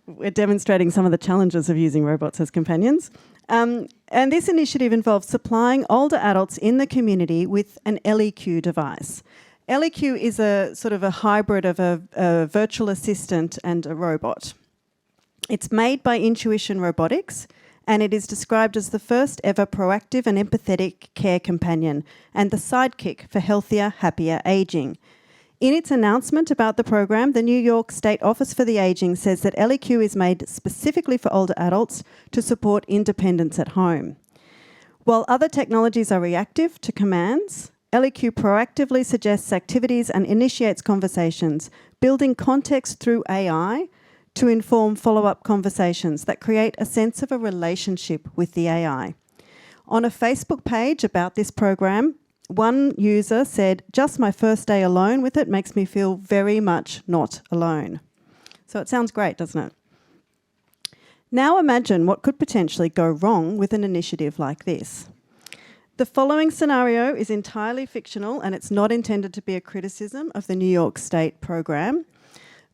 We're demonstrating some of the challenges of using robots as companions. And this initiative involves supplying older adults in the community with an LEQ device. LEQ is a sort of a hybrid of a virtual assistant and a robot. It's made by Intuition Robotics, and it is described as the first ever proactive and empathetic care companion and the sidekick for healthier, happier ageing. In its announcement about the program, the New York State Office for the Aging says that LEQ is made specifically for older adults to support independence at home. While other technologies are reactive to commands, LEQ proactively suggests activities and initiates conversations, building context through AI to inform follow-up conversations that create a sense of a relationship with the AI. On a Facebook page about this program, one user said, "Just my first day alone with it makes me feel very much not alone." So it sounds great, doesn't it? Now imagine what could potentially go wrong with an initiative like this. The following scenario is entirely fictional and it's not intended to be a criticism of the New York State program,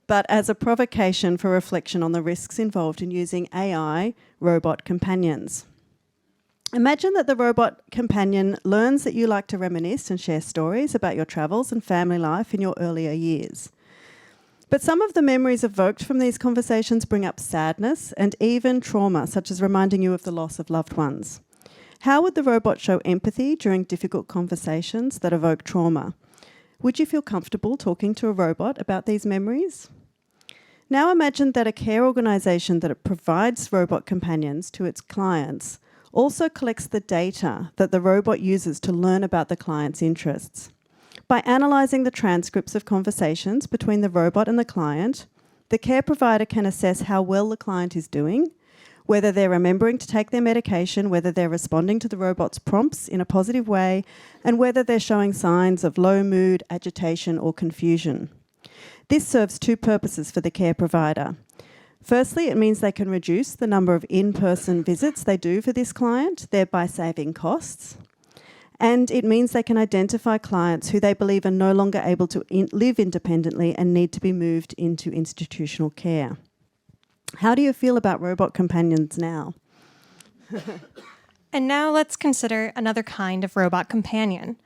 but as a provocation for reflection on the risks involved in using AI robot companions. Imagine that the robot companion learns that you like to reminisce and share stories about your travels and family life in your earlier years. But some of the memories evoked from these conversations bring up sadness and even trauma, such as reminding you of the loss of loved ones. How would the robot show empathy during difficult conversations that evoke trauma? Would you feel comfortable talking to a robot about these memories? Now imagine that a care organisation that provides robot companions to its clients also collects the data that the robot uses to learn about the client's interests. By analysing the transcripts of conversations between the robot and the client, the care provider can assess how well the client is doing, whether they're remembering to take their medication, whether they're responding to the robot's prompts in a positive way, and whether they're showing signs of low mood, agitation, or confusion. This serves two purposes for the care provider. Firstly, it means they can reduce the number of in-person visits they do for this client, thereby saving costs. And it means they can identify clients who they believe are no longer able to live independently and need to be moved into institutional care. How do you feel about robot companions now? And now let's consider another kind of robot companion.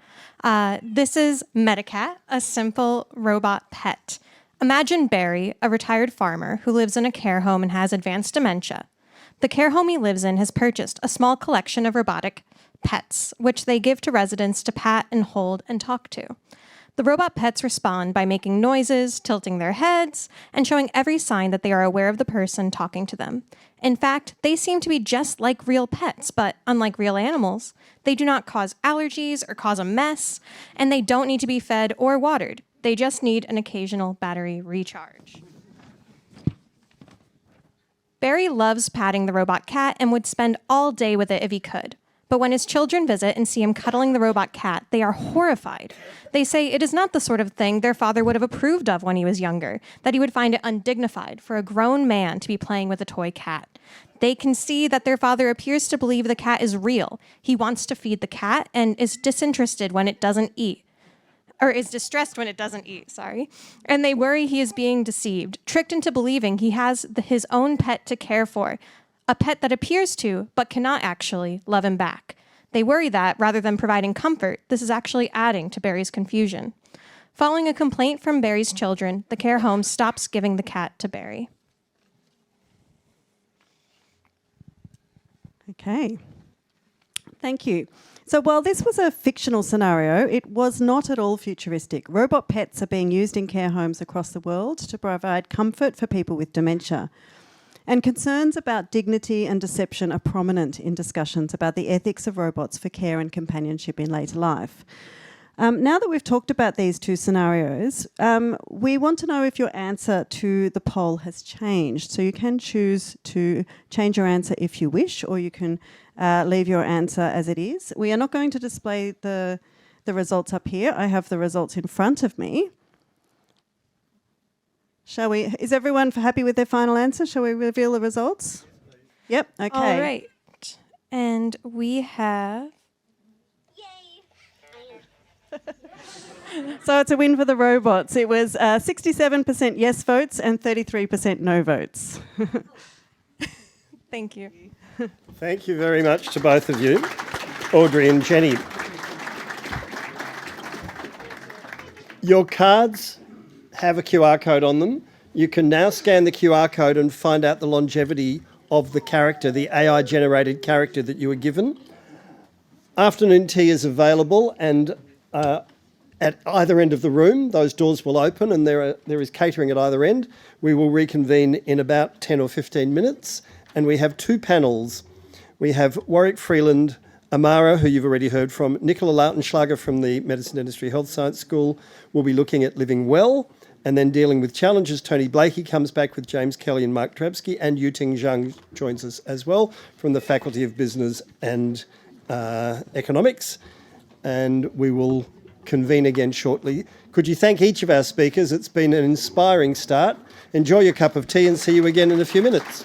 This is Medicat, a simple robot pet. Imagine Barry, a retired farmer who lives in a care home and has advanced dementia. The care home he lives in has purchased a small collection of robotic pets, which they give to residents to pat and hold and talk to. The robot pets respond by making noises, tilting their heads, and showing every sign that they are aware of the person talking to them. In fact, they seem to be just like real pets, but unlike real animals, they do not cause allergies or cause a mess, and they don't need to be fed or watered. They just need an occasional battery recharge. Barry loves patting the robot cat and would spend all day with it if he could. But when his children visit and see him cuddling the robot cat, they are horrified. They say it is not the sort of thing their father would have approved of when he was younger, that he would find it undignified for a grown man to be playing with a toy cat. They can see that their father appears to believe the cat is real. He wants to feed the cat and is disinterested when it doesn't eat. Or is distressed when it doesn't eat, sorry. And they worry he is being deceived, tricked into believing he has his own pet to care for, a pet that appears to, but cannot actually, love him back. They worry that, rather than providing comfort, this is actually adding to Barry's confusion. Following a complaint from Barry's children, the care home stops giving the cat to Barry. Okay. Thank you. So while this was a fictional scenario, it was not at all futuristic. Robot pets are being used in care homes across the world to provide comfort for people with dementia. And concerns about dignity and deception are prominent in discussions about the ethics of robots for care and companionship in later life. Now that we've talked about these two scenarios, we want to know if your answer to the poll has changed. So you can choose to change your answer if you wish, or you can leave your answer as it is. We are not going to display the results up here. I have the results in front of me. Shall we? Is everyone happy with their final answer? Shall we reveal the results? Yep, okay. All right. And we have... So it's a win for the robots. It was 67% yes votes and 33% no votes. Thank you. Thank you very much to both of you, Audrey and Jenny. Your cards have a QR code on them. You can now scan the QR code and find out the longevity of the character, the AI-generated character that you were given. Afternoon tea is available, and at either end of the room, those doors will open, and there is catering at either end. We will reconvene in about 10 or 15 minutes, and we have two panels. We have Warwick Freeland, Amara, who you've already heard from, Nicola Lautenschlager from the Medicine Industry Health Science School will be looking at living well, and then dealing with challenges. Tony Blakey comes back with James Kelly and Mark Drabsky, and Yuting Zhang joins us as well from the Faculty of Business and Economics. And we will convene again shortly. Could you thank each of our speakers? It's been an inspiring start. Enjoy your cup of tea and see you again in a few minutes.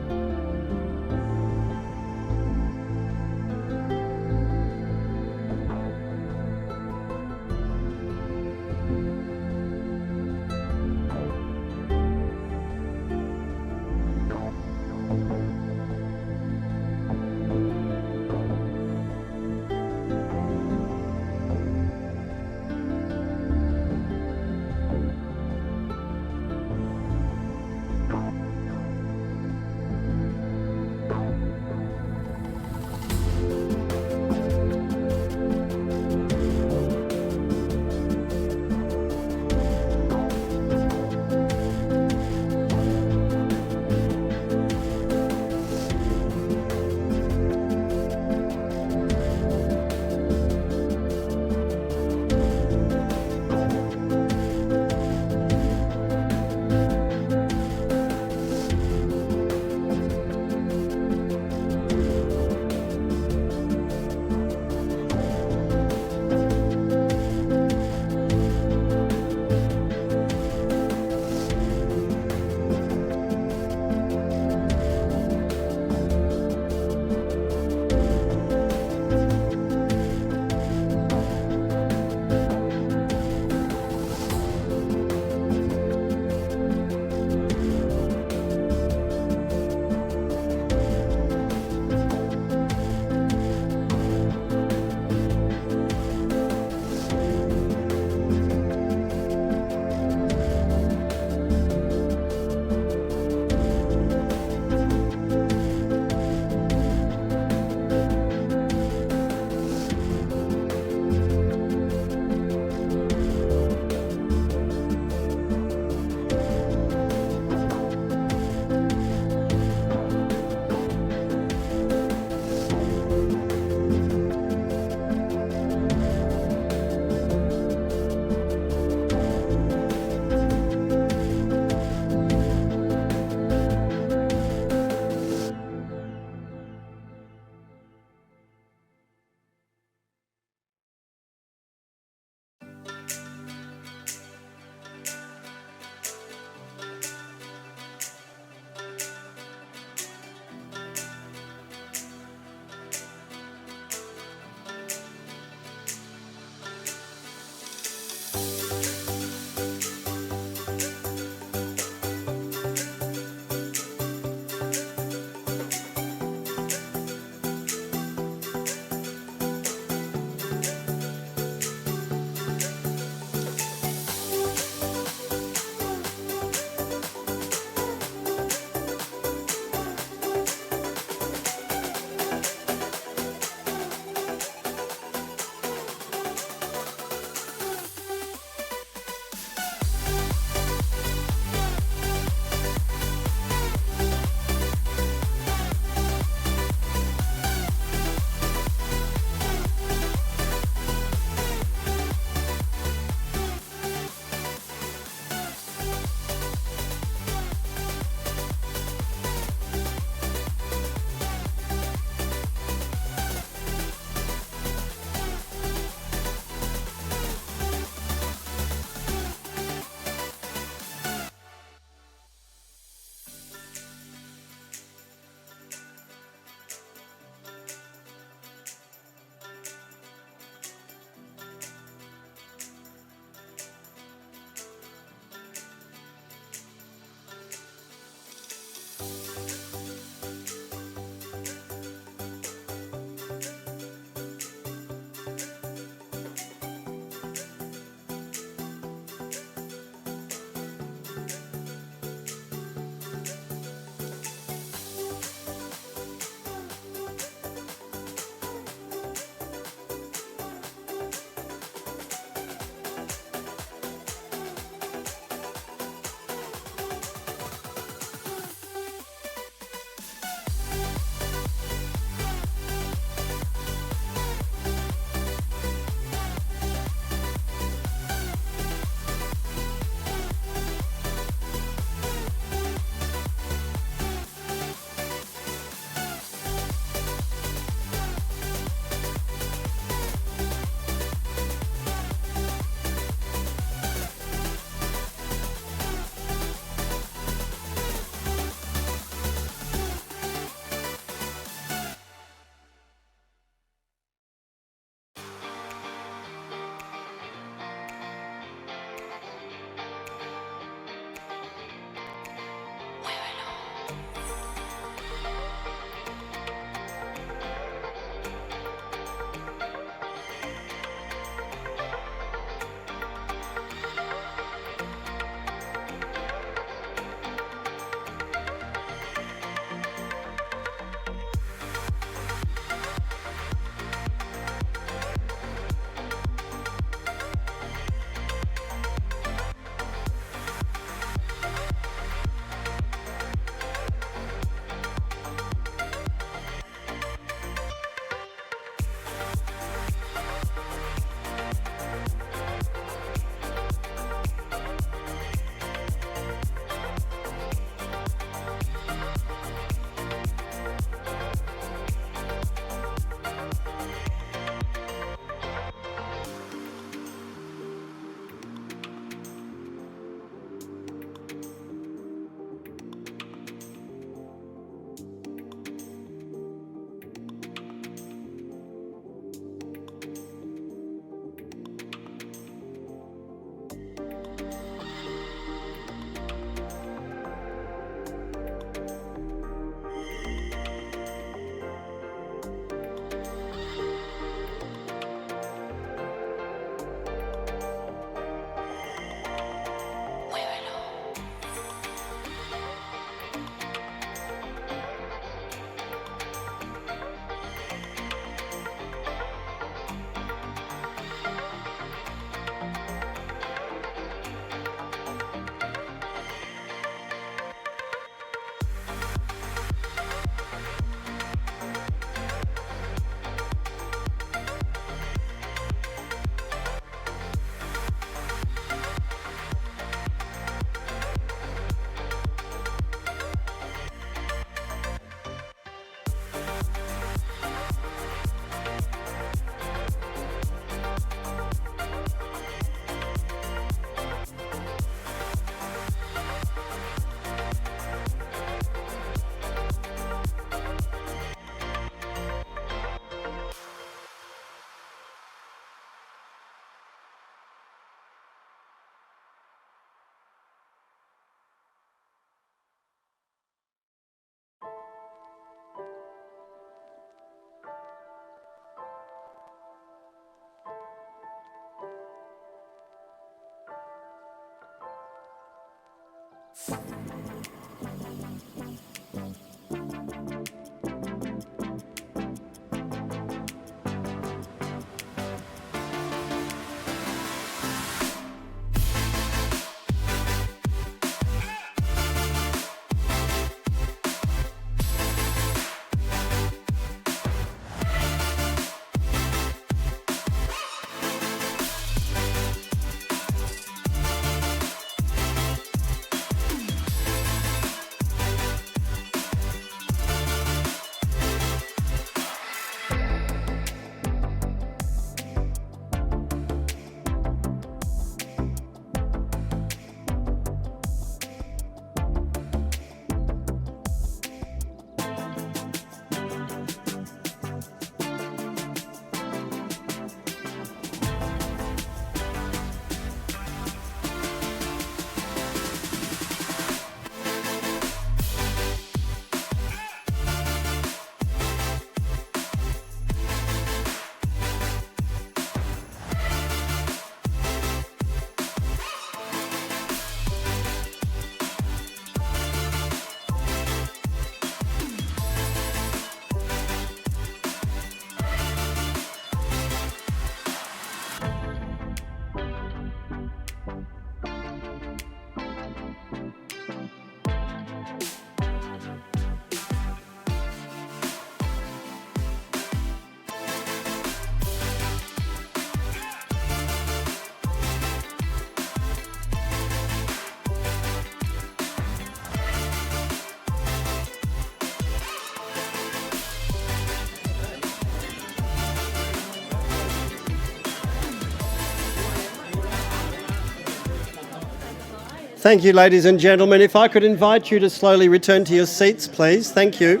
Thank you, ladies and gentlemen. If I could invite you to slowly return to your seats, please. Thank you.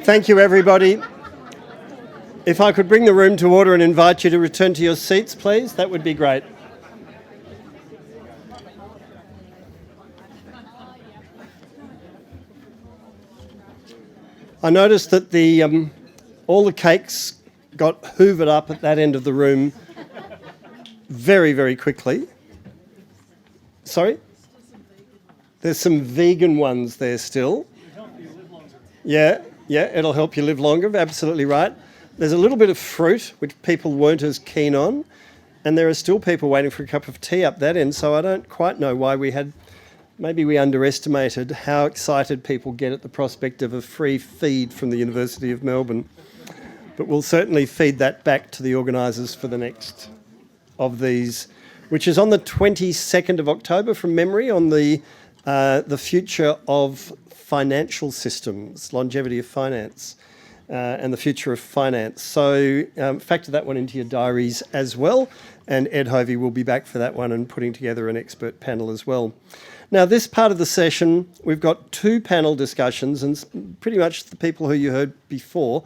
Thank you, everybody. If I could bring the room to order and invite you to return to your seats, please, that would be great. I noticed that all the cakes got hoovered up at that end of the room very, very quickly. Sorry? There's some vegan ones there still. Yeah, it'll help you live longer, absolutely right. There's a little bit of fruit, which people weren't as keen on, and there are still people waiting for a cup of tea up that end, so I don't quite know why maybe we underestimated how excited people get at the prospect of a free feed from the University of Melbourne. But we'll certainly feed that back to the organisers for the next of these, which is on the 22nd of October from memory, on the future of financial systems, longevity of finance, and the future of finance. So factor that one into your diaries as well, and Ed Hovey will be back for that one and putting together an expert panel as well. Now, this part of the session, we've got 2 panel discussions, and pretty much the people who you heard before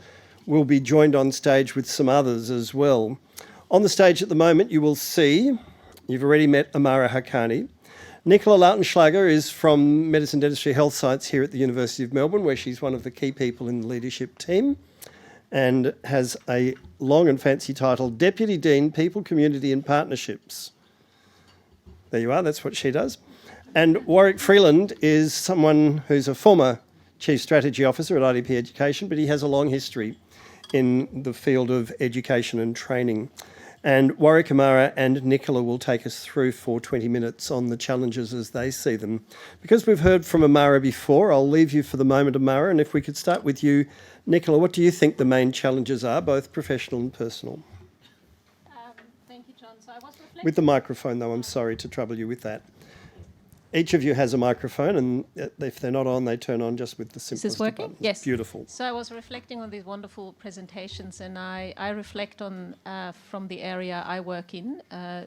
will be joined on stage with some others as well. On the stage at the moment, you will see, you've already met Amara Haqqani. Nicola Lautenschlager is from Medicine, Dentistry, Health Science here at the University of Melbourne, where she's one of the key people in the leadership team and has a long and fancy title, Deputy Dean, People, Community and Partnerships. There you are, that's what she does. And Warwick Freeland is someone who's a former Chief Strategy Officer at IDP Education, but he has a long history in the field of education and training. And Warwick, Amara and Nicola will take us through for 20 minutes on the challenges as they see them. Because we've heard from Amara before, I'll leave you for the moment, Amara, and if we could start with you, Nicola, what do you think the main challenges are, both professional and personal? Thank you, John. So I was reflecting... With the microphone, though, I'm sorry to trouble you with that. Each of you has a microphone, and if they're not on, they turn on just with the simplest Is this working? buttons. Yes. Beautiful. So I was reflecting on these wonderful presentations, and I reflect on from the area I work in.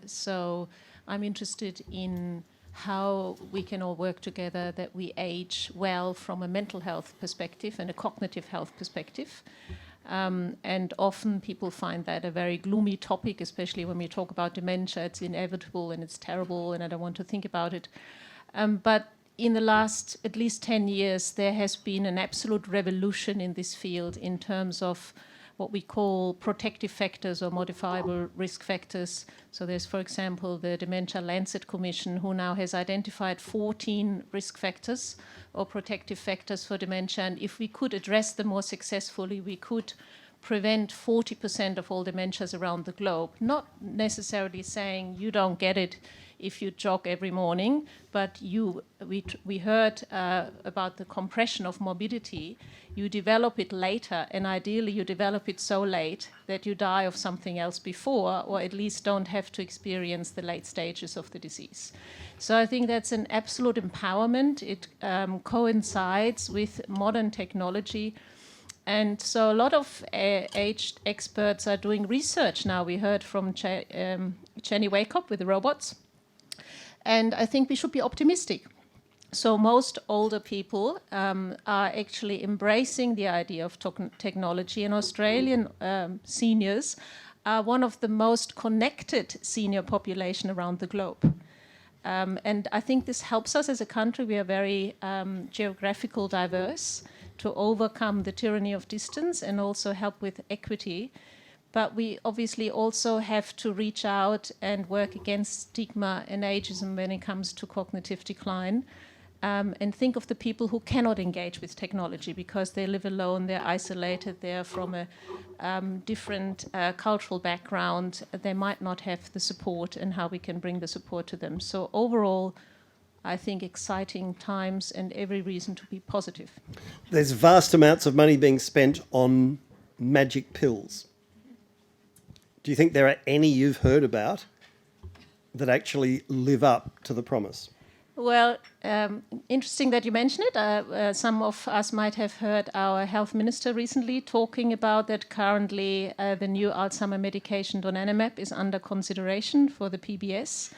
So I'm interested in how we can all work together, that we age well from a mental health perspective and a cognitive health perspective. And often people find that a very gloomy topic, especially when we talk about dementia. It's inevitable and it's terrible, and I don't want to think about it. But in the last at least 10 years, there has been an absolute revolution in this field in terms of what we call protective factors or modifiable risk factors. So there's, for example, the Dementia Lancet Commission, who now has identified 14 risk factors or protective factors for dementia. And if we could address them more successfully, we could prevent 40% of all dementias around the globe. Not necessarily saying you don't get it if you jog every morning, but we heard about the compression of morbidity. You develop it later, and ideally you develop it so late that you die of something else before, or at least don't have to experience the late stages of the disease. So I think that's an absolute empowerment. It coincides with modern technology. And so a lot of aged experts are doing research now. We heard from Jenny Wakeup with the robots. And I think we should be optimistic. So most older people are actually embracing the idea of technology, and Australian seniors are one of the most connected senior population around the globe. And I think this helps us as a country. We are very geographical diverse to overcome the tyranny of distance and also help with equity. But we obviously also have to reach out and work against stigma and ageism when it comes to cognitive decline, and think of the people who cannot engage with technology because they live alone, they're isolated, they're from a different cultural background, they might not have the support, and how we can bring the support to them. So overall, I think exciting times and every reason to be positive. There's vast amounts of money being spent on magic pills. Do you think there are any you've heard about that actually live up to the promise? Well, interesting that you mention it. Some of us might have heard our health minister recently talking about that currently the new Alzheimer medication donanemab is under consideration for the PBS.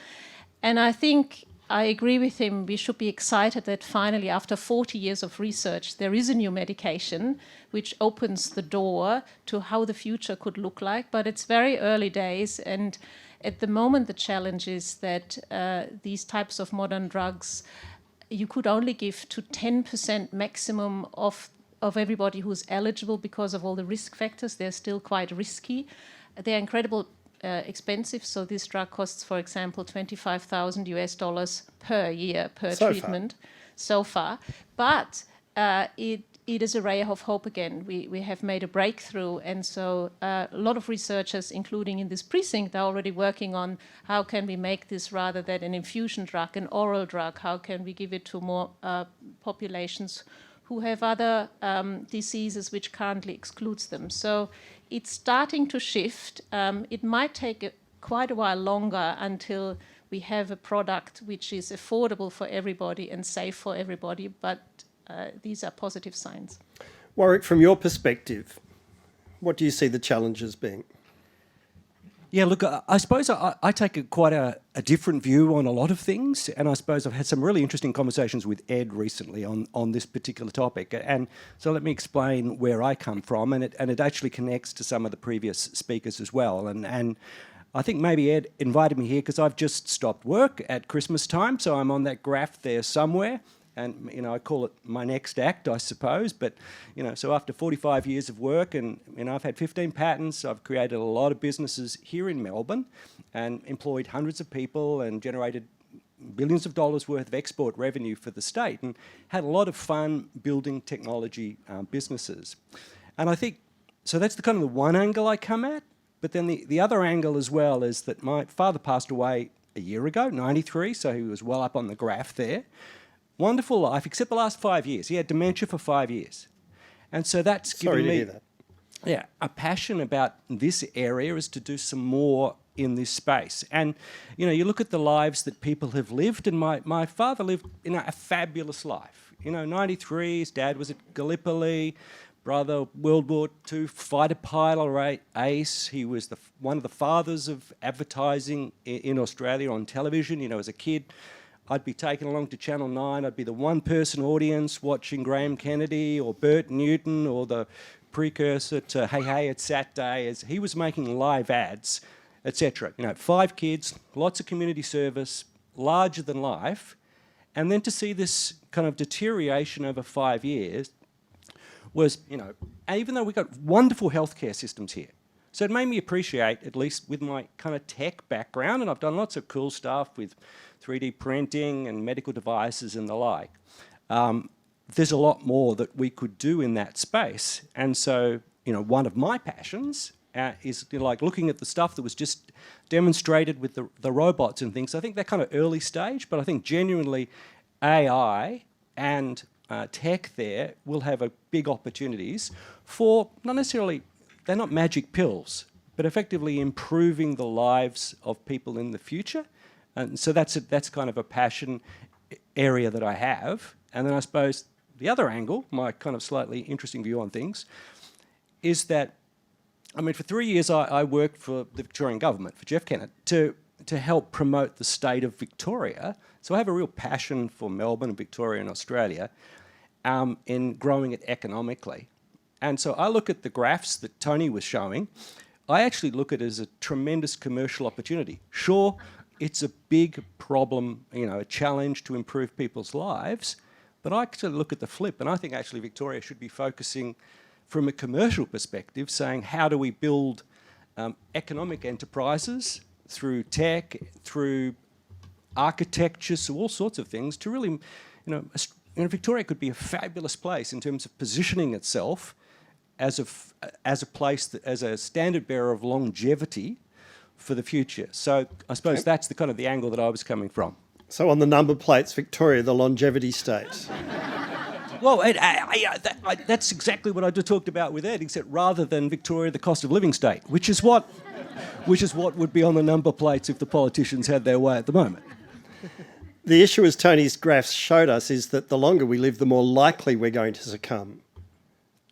And I think I agree with him. We should be excited that finally, after 40 years of research, there is a new medication which opens the door to how the future could look like. But it's very early days, and at the moment, the challenge is that these types of modern drugs, you could only give to 10% maximum of everybody who's eligible because of all the risk factors. They're still quite risky. They're incredible expensive. So this drug costs, for example, $25,000 per year per treatment so far. But it is a ray of hope again. We have made a breakthrough, and so a lot of researchers, including in this precinct, are already working on how can we make this rather than an infusion drug, an oral drug. How can we give it to more populations who have other diseases which currently excludes them. So it's starting to shift. It might take quite a while longer until we have a product which is affordable for everybody and safe for everybody, but these are positive signs. Warwick, from your perspective, what do you see the challenges being? Yeah, look, I suppose I take quite a different view on a lot of things, and I suppose I've had some really interesting conversations with Ed recently on this particular topic. And so let me explain where I come from, and it actually connects to some of the previous speakers as well. And I think maybe Ed invited me here because I've just stopped work at Christmas time, so I'm on that graph there somewhere. And, you know, I call it my next act, I suppose. But, you know, so after 45 years of work and, you know, I've had 15 patents, I've created a lot of businesses here in Melbourne and employed hundreds of people and generated billions of dollars worth of export revenue for the state and had a lot of fun building technology businesses. And I think, so that's the kind of the one angle I come at. But then the other angle as well is that my father passed away a year ago, 93, so he was well up on the graph there. Wonderful life, except the last 5 years. He had dementia for 5 years. And so that's given me a passion about this area is to do some more in this space. And, you know, you look at the lives that people have lived, and my father lived, you know, a fabulous life. You know, 93, his dad was at Gallipoli, brother, World War II fighter pilot, ace. He was one of the fathers of advertising in Australia on television. You know, as a kid, I'd be taken along to Channel 9. I'd be the one-person audience watching Graham Kennedy or Bert Newton or the precursor to Hey Hey It's Saturday as he was making live ads, etc. You know, 5 kids, lots of community service, larger than life, and then to see this kind of deterioration over 5 years was, even though we've got wonderful healthcare systems here, so it made me appreciate, at least with my kind of tech background, and I've done lots of cool stuff with 3D printing and medical devices and the like, there's a lot more that we could do in that space. And so, one of my passions is like looking at the stuff that was just demonstrated with the robots and things. I think they're kind of early stage, but I think genuinely AI and tech there will have a big opportunities for not necessarily, they're not magic pills, but effectively improving the lives of people in the future. And so that's kind of a passion area that I have. And then I suppose the other angle, my kind of slightly interesting view on things, is that, for 3 years I worked for the Victorian government, for Jeff Kennett, to help promote the state of Victoria. So I have a real passion for Melbourne and Victoria and Australia in growing it economically. And so I look at the graphs that Tony was showing. I actually look at it as a tremendous commercial opportunity. Sure, it's a big problem, a challenge to improve people's lives, but I actually look at the flip, and I think actually Victoria should be focusing from a commercial perspective, saying how do we build economic enterprises through tech, through architecture, so all sorts of things to really, Victoria could be a fabulous place in terms of positioning itself as a place that, as a standard bearer of longevity for the future. So I suppose that's the kind of the angle that I was coming from. So on the number plates, Victoria, the longevity state. Well, that's exactly what I just talked about with Ed, except rather than Victoria, the cost of living state, which is what would be on the number plates if the politicians had their way at the moment. The issue, as Tony's graphs showed us, is that the longer we live, the more likely we're going to succumb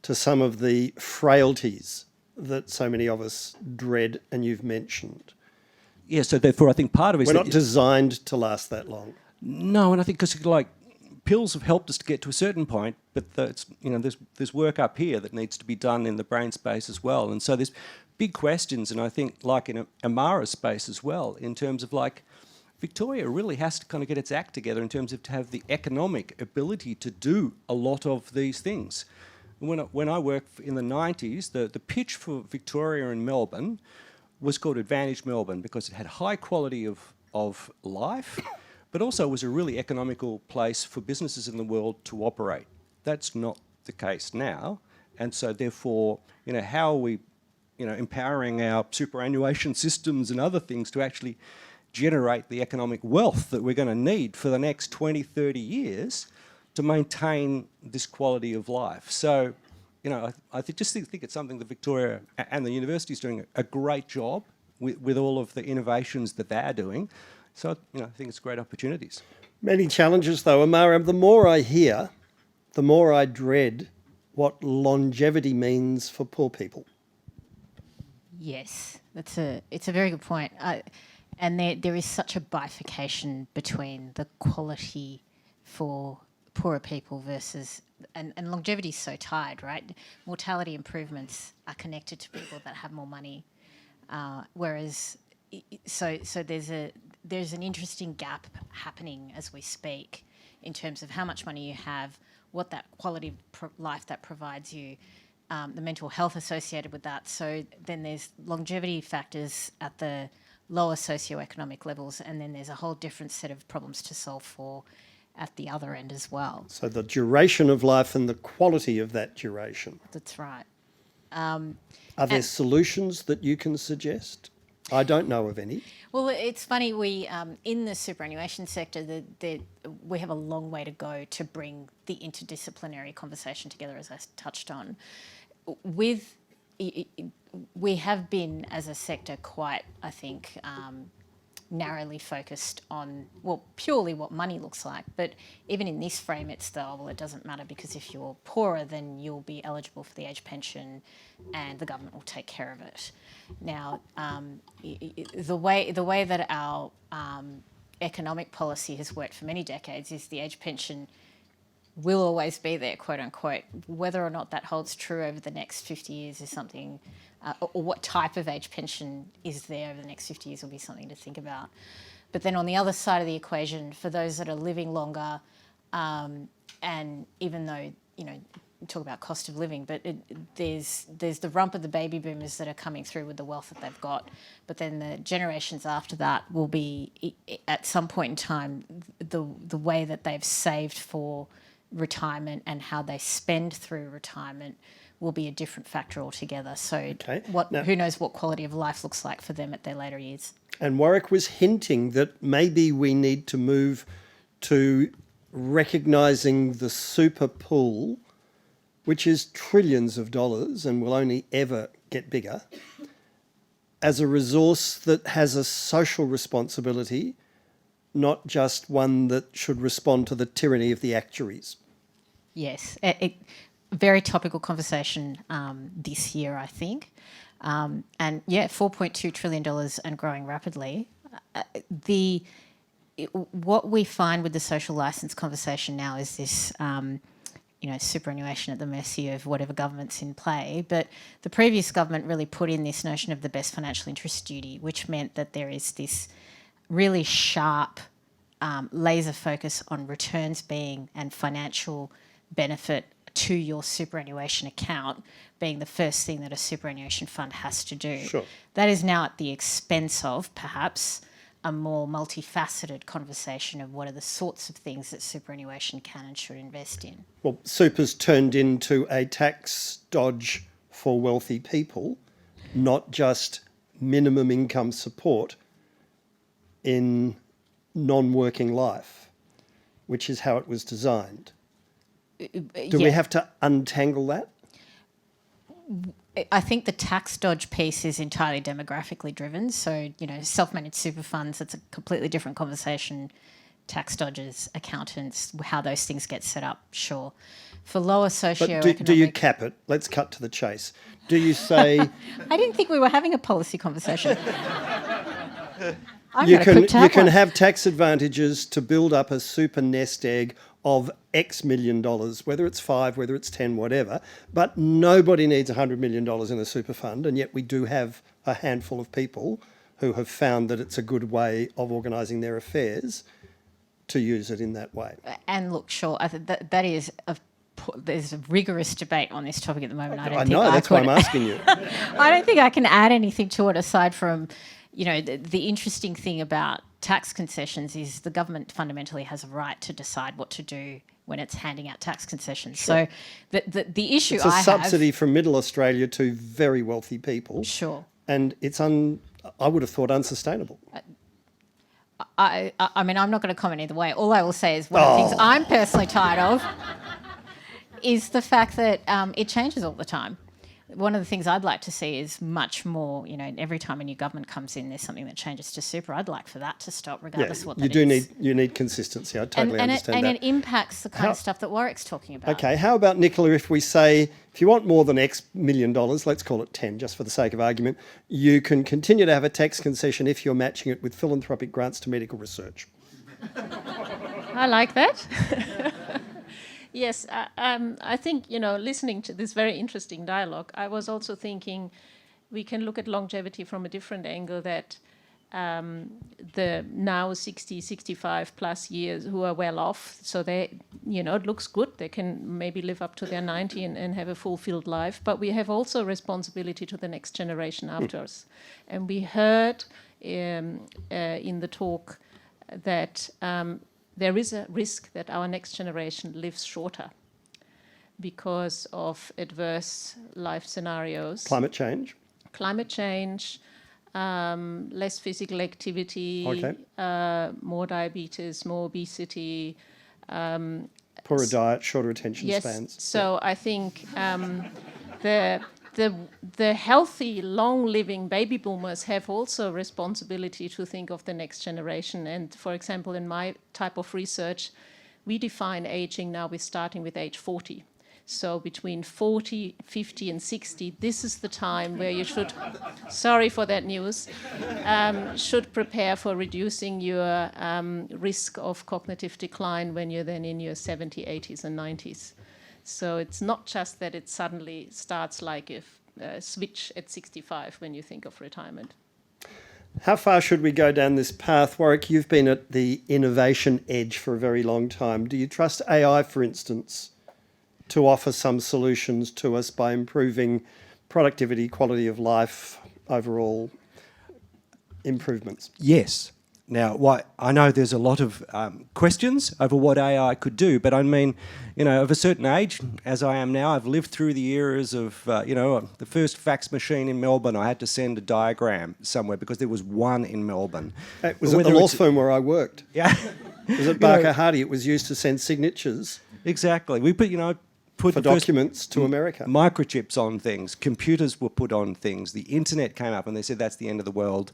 to some of the frailties that so many of us dread and you've mentioned. Yeah, so therefore I think part of it is we're not designed to last that long. No, and I think because pills have helped us to get to a certain point, but there's work up here that needs to be done in the brain space as well. And so there's big questions, and I think like in Amara's space as well, in terms of Victoria really has to kind of get its act together in terms of to have the economic ability to do a lot of these things. When I worked in the 90s, the pitch for Victoria and Melbourne was called Advantage Melbourne because it had high quality of life, but also was a really economical place for businesses in the world to operate. That's not the case now. And so therefore, how are we, empowering our superannuation systems and other things to actually generate the economic wealth that we're going to need for the next 20, 30 years to maintain this quality of life. So, I just think it's something that Victoria and the university is doing a great job with all of the innovations that they're doing. So, I think it's great opportunities. Many challenges, though. Amara, the more I hear, the more I dread what longevity means for poor people. Yes, it's a very good point. And there is such a bifurcation between the quality for poorer people versus, and longevity is so tied, right? Mortality improvements are connected to people that have more money, whereas so there's an interesting gap happening as we speak in terms of how much money you have, what that quality of life that provides you, the mental health associated with that. So then there's longevity factors at the lower socioeconomic levels, and then there's a whole different set of problems to solve for at the other end as well. So the duration of life and the quality of that duration. That's right. Are there solutions that you can suggest? I don't know of any. Well, it's funny, we in the superannuation sector, we have a long way to go to bring the interdisciplinary conversation together, as I touched on. We have been, as a sector, quite, I think, narrowly focused on, purely what money looks like. But even in this frame, it's it doesn't matter because if you're poorer, then you'll be eligible for the age pension and the government will take care of it. Now, the way that our economic policy has worked for many decades is the age pension will always be there, quote unquote. Whether or not that holds true over the next 50 years is something, or what type of age pension is there over the next 50 years will be something to think about. But then on the other side of the equation, for those that are living longer, and even though, talk about cost of living, but there's the rump of the baby boomers that are coming through with the wealth that they've got, but then the generations after that will be, at some point in time, the way that they've saved for retirement and how they spend through retirement will be a different factor altogether. So who knows what quality of life looks like for them at their later years. And Warwick was hinting that maybe we need to move to recognising the super pool, which is trillions of dollars and will only ever get bigger, as a resource that has a social responsibility, not just one that should respond to the tyranny of the actuaries. Yes, very topical conversation this year, I think. And yeah, $4.2 trillion and growing rapidly. What we find with the social licence conversation now is this, superannuation at the mercy of whatever government's in play. But the previous government really put in this notion of the best financial interest duty, which meant that there is this really sharp laser focus on returns being and financial benefit to your superannuation account being the first thing that a superannuation fund has to do. Sure. That is now at the expense of perhaps a more multifaceted conversation of what are the sorts of things that superannuation can and should invest in. Well, super's turned into a tax dodge for wealthy people, not just minimum income support in non-working life, which is how it was designed. Do we have to untangle that? I think the tax dodge piece is entirely demographically driven. So, self-managed super funds, that's a completely different conversation. Tax dodgers, accountants, how those things get set up, sure. For lower socioeconomic... But do you cap it? Let's cut to the chase. Do you say... I didn't think we were having a policy conversation. You can have tax advantages to build up a super nest egg of X million dollars, whether it's 5, whether it's 10, whatever, but nobody needs $100 million in a super fund, and yet we do have a handful of people who have found that it's a good way of organising their affairs to use it in that way. And look, sure, I think that is there's a rigorous debate on this topic at the moment. I know, that's why I'm asking you. I don't think I can add anything to it aside from, the interesting thing about tax concessions is the government fundamentally has a right to decide what to do when it's handing out tax concessions. Sure. So the issue it's a subsidy from middle Australia to very wealthy people. Sure. And it's I would have thought unsustainable. I mean, I'm not going to comment either way. All I will say is one of the things I'm personally tired of is the fact that it changes all the time. One of the things I'd like to see is much more, every time a new government comes in, there's something that changes to super. I'd like for that to stop, regardless of what that is. You need consistency. I totally understand that. And it impacts the kind of stuff that Warwick's talking about. Okay, how about, Nicola, if we say, if you want more than X million dollars, let's call it 10, just for the sake of argument, you can continue to have a tax concession if you're matching it with philanthropic grants to medical research. I like that. Yes, I think, listening to this very interesting dialogue, I was also thinking we can look at longevity from a different angle, that the now 60, 65 plus years who are well off, so they, it looks good. They can maybe live up to their 90 and have a fulfilled life. But we have also a responsibility to the next generation after us. And we heard in the talk that there is a risk that our next generation lives shorter because of adverse life scenarios. Climate change, less physical activity, more diabetes, more obesity. Poorer diet, shorter attention spans. So I think the healthy, long-living baby boomers have also a responsibility to think of the next generation. And for example, in my type of research, we define aging now with starting with age 40. So between 40, 50 and 60, this is the time where you should, sorry for that news, should prepare for reducing your risk of cognitive decline when you're then in your 70s, 80s and 90s. So it's not just that it suddenly starts like a switch at 65 when you think of retirement. How far should we go down this path? Warwick, you've been at the innovation edge for a very long time. Do you trust AI, for instance, to offer some solutions to us by improving productivity, quality of life, overall improvements? Yes. Now, I know there's a lot of questions over what AI could do, but I mean, of a certain age, as I am now, I've lived through the eras of, the first fax machine in Melbourne, I had to send a diagram somewhere because there was one in Melbourne. It was at the law firm where I worked. Yeah. It was at Barker Hardy. It was used to send signatures. Exactly. We put for the documents to America. Microchips on things, computers were put on things, the internet came up and they said that's the end of the world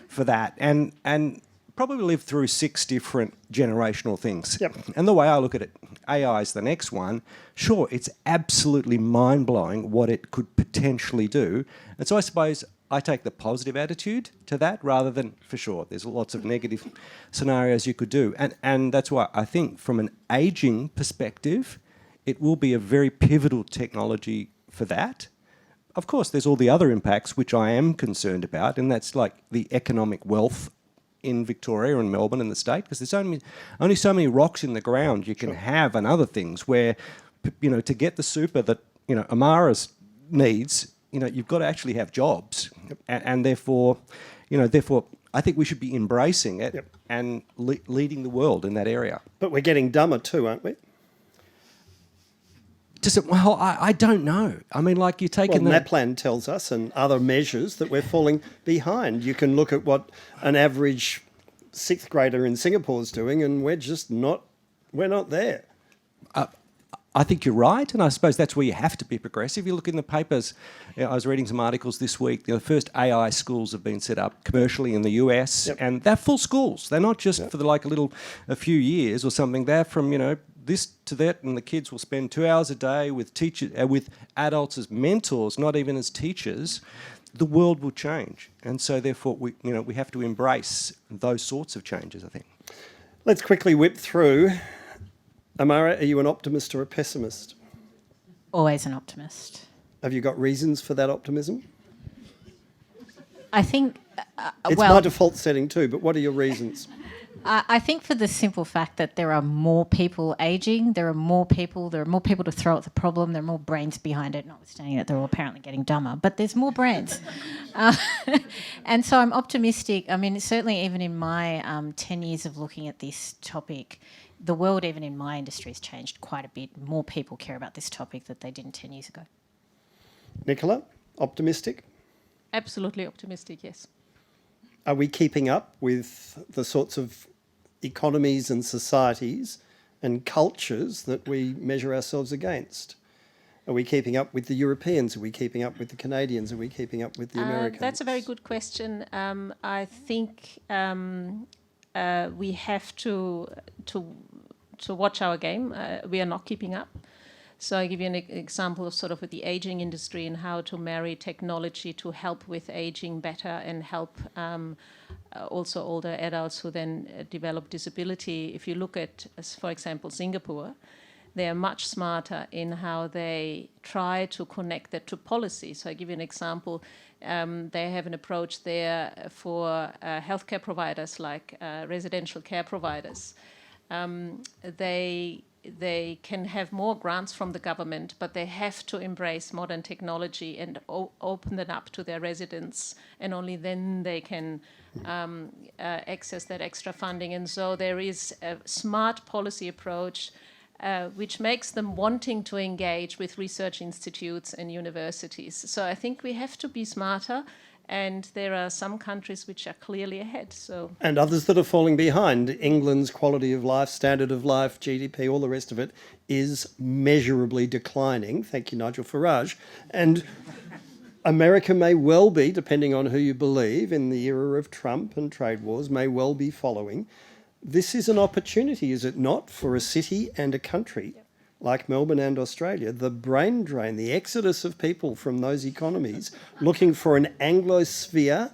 for that. And probably lived through 6 different generational things. Yep. And the way I look at it, AI is the next one. Sure, it's absolutely mind-blowing what it could potentially do. And so I suppose I take the positive attitude to that rather than, for sure, there's lots of negative scenarios you could do. And that's why I think from an ageing perspective, it will be a very pivotal technology for that. Of course, there's all the other impacts which I am concerned about, and that's like the economic wealth in Victoria and Melbourne and the state, because there's only so many rocks in the ground you can have and other things where, to get the super that, Amara's needs, you've got to actually have jobs. And therefore, I think we should be embracing it and leading the world in that area. But we're getting dumber too, aren't we? Well, I don't know. I mean, like you're taking Well, NAPLAN tells us and other measures that we're falling behind. You can look at what an average 6th grader in Singapore is doing and we're not there. I think you're right, and I suppose that's where you have to be progressive. You look in the papers, I was reading some articles this week, the first AI schools have been set up commercially in the US, and they're full schools. They're not just for a few years or something. They're from, this to that, and the kids will spend 2 hours a day with teachers, with adults as mentors, not even as teachers. The world will change, and so therefore we have to embrace those sorts of changes, I think. Let's quickly whip through. Amara, are you an optimist or a pessimist? Always an optimist. Have you got reasons for that optimism? I think... it's my default setting too, but what are your reasons? I think for the simple fact that there are more people ageing, there are more people to throw at the problem, there are more brains behind it, notwithstanding that they're all apparently getting dumber, but there's more brains. And so I'm optimistic. I mean, certainly even in my 10 years of looking at this topic, the world, even in my industry, has changed quite a bit. More people care about this topic than they didn't 10 years ago. Nicola, optimistic? Absolutely optimistic, yes. Are we keeping up with the sorts of economies and societies and cultures that we measure ourselves against? Are we keeping up with the Europeans? Are we keeping up with the Canadians? Are we keeping up with the Americans? That's a very good question. I think we have to watch our game. We are not keeping up. So I give you an example of sort of with the aging industry and how to marry technology to help with aging better and help also older adults who then develop disability. If you look at, for example, Singapore, they are much smarter in how they try to connect that to policy. So I give you an example. They have an approach there for healthcare providers like residential care providers. They can have more grants from the government, but they have to embrace modern technology and open that up to their residents, and only then they can access that extra funding. And so there is a smart policy approach which makes them wanting to engage with research institutes and universities. So I think we have to be smarter, and there are some countries which are clearly ahead. So and others that are falling behind. England's quality of life, standard of life, GDP, all the rest of it is measurably declining. Thank you, Nigel Farage. And America may well be, depending on who you believe, in the era of Trump and trade wars, may well be following. This is an opportunity, is it not, for a city and a country like Melbourne and Australia, the brain drain, the exodus of people from those economies looking for an Anglosphere,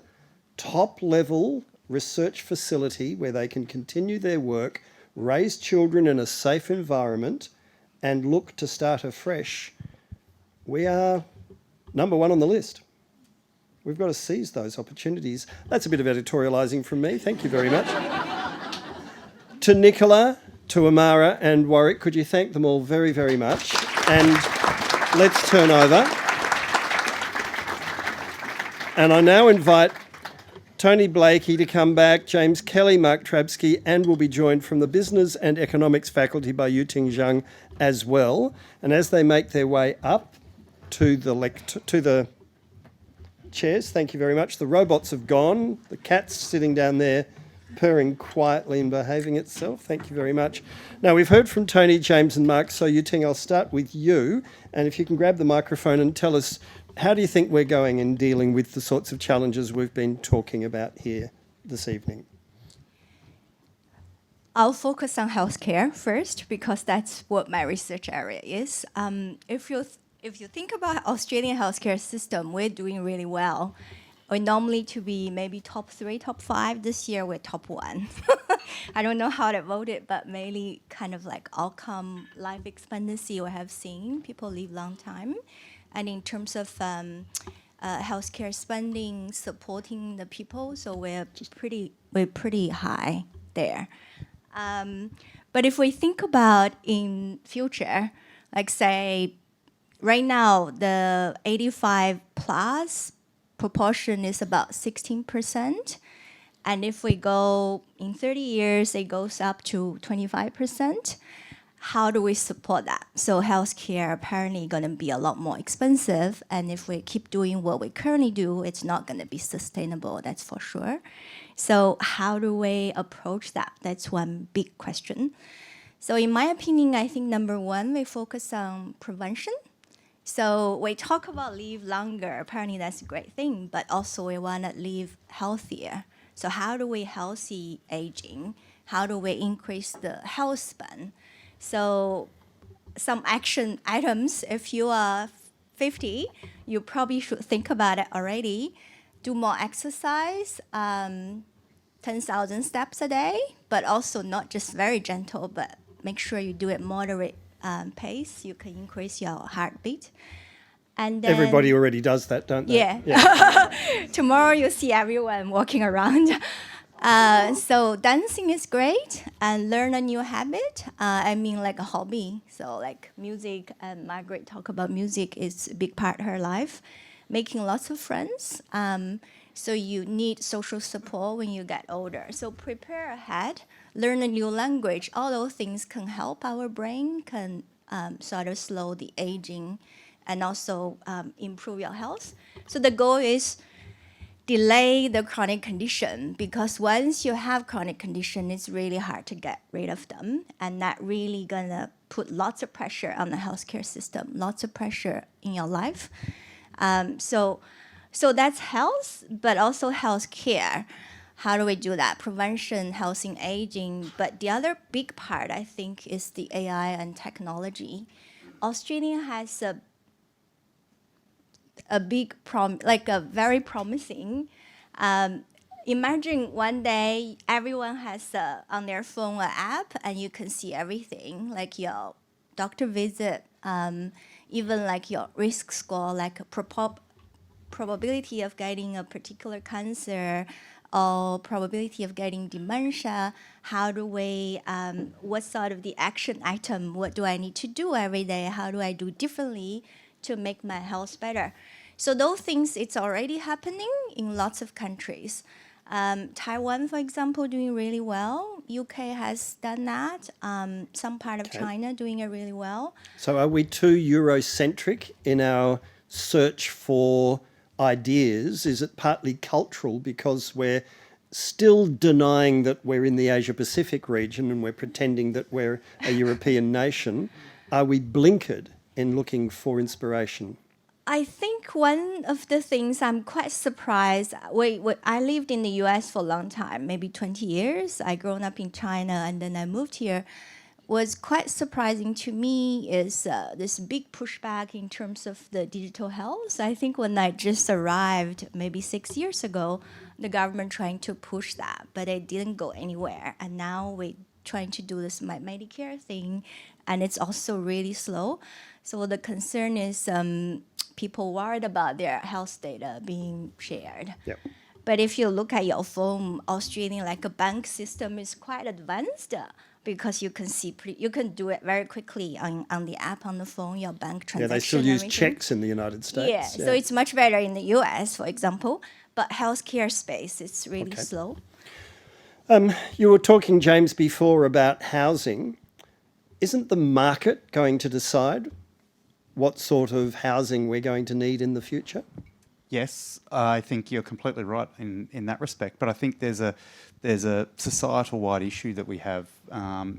top-level research facility where they can continue their work, raise children in a safe environment, and look to start afresh. We are number one on the list. We've got to seize those opportunities. That's a bit of editorialising from me. Thank you very much. To Nicola, to Amara and Warwick, could you thank them all very, very much? And let's turn over. And I now invite Tony Blakey to come back, James Kelly, Mark Trabsky, and we'll be joined from the Business and Economics faculty by Yuting Zhang as well. And as they make their way up to the chairs, thank you very much. The robots have gone. The cat's sitting down there purring quietly and behaving itself. Thank you very much. Now, we've heard from Tony, James and Mark, so Yuting, I'll start with you. And if you can grab the microphone and tell us, how do you think we're going in dealing with the sorts of challenges we've been talking about here this evening? I'll focus on healthcare first because that's what my research area is. If you think about Australian healthcare system, we're doing really well. We're normally to be maybe top 3, top 5. This year we're top 1. I don't know how they voted, but mainly kind of like outcome, life expectancy we have seen. People live long time. And in terms of healthcare spending, supporting the people, so we're pretty high there. But if we think about in future, like say, right now the 85 plus proportion is about 16%. And if we go in 30 years, it goes up to 25%. How do we support that? So healthcare apparently going to be a lot more expensive. And if we keep doing what we currently do, it's not going to be sustainable, that's for sure. So how do we approach that? That's one big question. So in my opinion, I think number one, we focus on prevention. So we talk about live longer. Apparently that's a great thing, but also we want to live healthier. So how do we healthy aging? How do we increase the health span? So some action items, if you are 50, you probably should think about it already. Do more exercise, 10,000 steps a day, but also not just very gentle, but make sure you do it moderate pace. You can increase your heartbeat. And then, everybody already does that, don't they? Yeah. Tomorrow you'll see everyone walking around. So dancing is great, and learn a new habit. I mean like a hobby. So like music, and Margaret talk about music is a big part of her life. Making lots of friends. So you need social support when you get older. So prepare ahead, learn a new language. All those things can help our brain, can sort of slow the aging and also improve your health. So the goal is delay the chronic condition, because once you have chronic condition, it's really hard to get rid of them. And that really gonna put lots of pressure on the healthcare system, lots of pressure in your life. So that's health, but also healthcare. How do we do that? Prevention, health in aging. But the other big part, I think, is the AI and technology. Australia has a very promising. Imagine one day everyone has on their phone an app and you can see everything, like your doctor visit, even like your risk score, like a probability of getting a particular cancer or probability of getting dementia. How do we, what sort of the action item, what do I need to do every day? How do I do differently to make my health better? So those things, it's already happening in lots of countries. Taiwan, for example, doing really well. UK has done that. Some part of China doing it really well. So are we too Eurocentric in our search for ideas? Is it partly cultural because we're still denying that we're in the Asia-Pacific region and we're pretending that we're a European nation? Are we blinkered in looking for inspiration? I think one of the things I'm quite surprised, I lived in the US for a long time, maybe 20 years. I grown up in China and then I moved here. Was quite surprising to me is this big pushback in terms of the digital health. I think when I just arrived maybe 6 years ago, the government trying to push that, but it didn't go anywhere. And now we're trying to do this Medicare thing, and it's also really slow. So the concern is people worried about their health data being shared. Yep. But if you look at your phone, Australian like a bank system is quite advanced. because you can see, you can do it very quickly on the app, on the phone, your bank transaction. Yeah, they still use everything. checks in the United States. Yeah, so it's much better in the US, for example, but healthcare space, it's really slow. You were talking, James, before about housing. Isn't the market going to decide what sort of housing we're going to need in the future? Yes, I think you're completely right in that respect. But I think there's a societal-wide issue that we have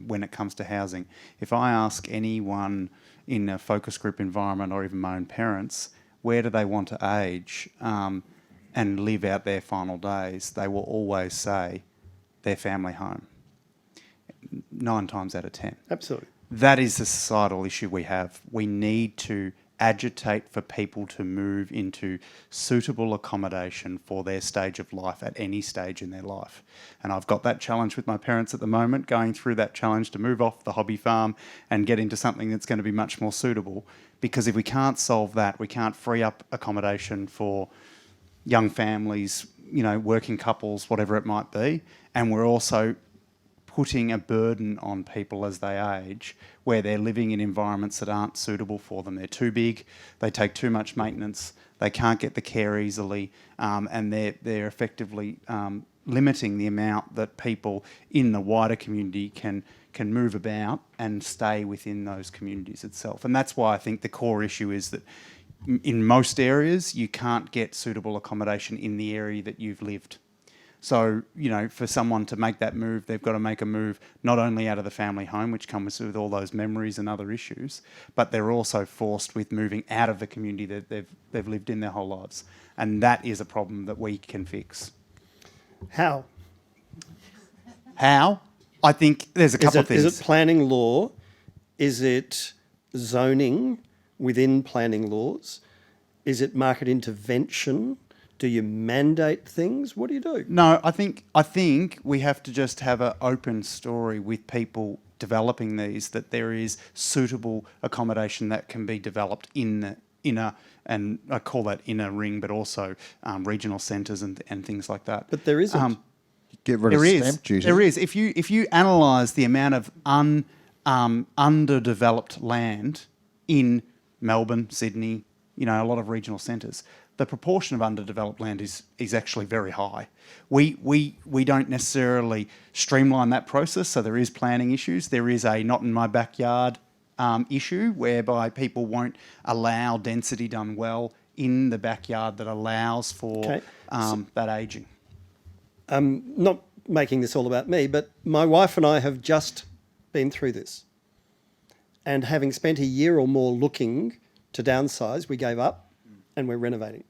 when it comes to housing. If I ask anyone in a focus group environment, or even my own parents, where do they want to age and live out their final days, they will always say their family home. 9 times out of 10. Absolutely. That is the societal issue we have. We need to agitate for people to move into suitable accommodation for their stage of life at any stage in their life. And I've got that challenge with my parents at the moment, going through that challenge to move off the hobby farm and get into something that's going to be much more suitable. Because if we can't solve that, we can't free up accommodation for young families, you know, working couples, whatever it might be. And we're also putting a burden on people as they age, where they're living in environments that aren't suitable for them. They're too big, they take too much maintenance, they can't get the care easily, and they're effectively limiting the amount that people in the wider community can move about and stay within those communities itself. And that's why I think the core issue is that in most areas you can't get suitable accommodation in the area that you've lived. So, you know, for someone to make that move, they've got to make a move not only out of the family home, which comes with all those memories and other issues, but they're also forced with moving out of the community that they've lived in their whole lives. And that is a problem that we can fix. How? How? I think there's a couple of things. Is it planning law? Is it zoning within planning laws? Is it market intervention? Do you mandate things? What do you do? No, I think we have to just have an open story with people developing these, that there is suitable accommodation that can be developed in the inner, and I call that inner ring, but also regional centres and things like that. But there isn't. Get rid of stamp duty. There is. If you analyse the amount of underdeveloped land in Melbourne, Sydney, you know, a lot of regional centres, the proportion of underdeveloped land is actually very high. We don't necessarily streamline that process, so there is planning issues. There is a not in my backyard issue, whereby people won't allow density done well in the backyard that allows for that ageing. Not making this all about me, but my wife and I have just been through this. And having spent a year or more looking to downsize, we gave up. And we're renovating.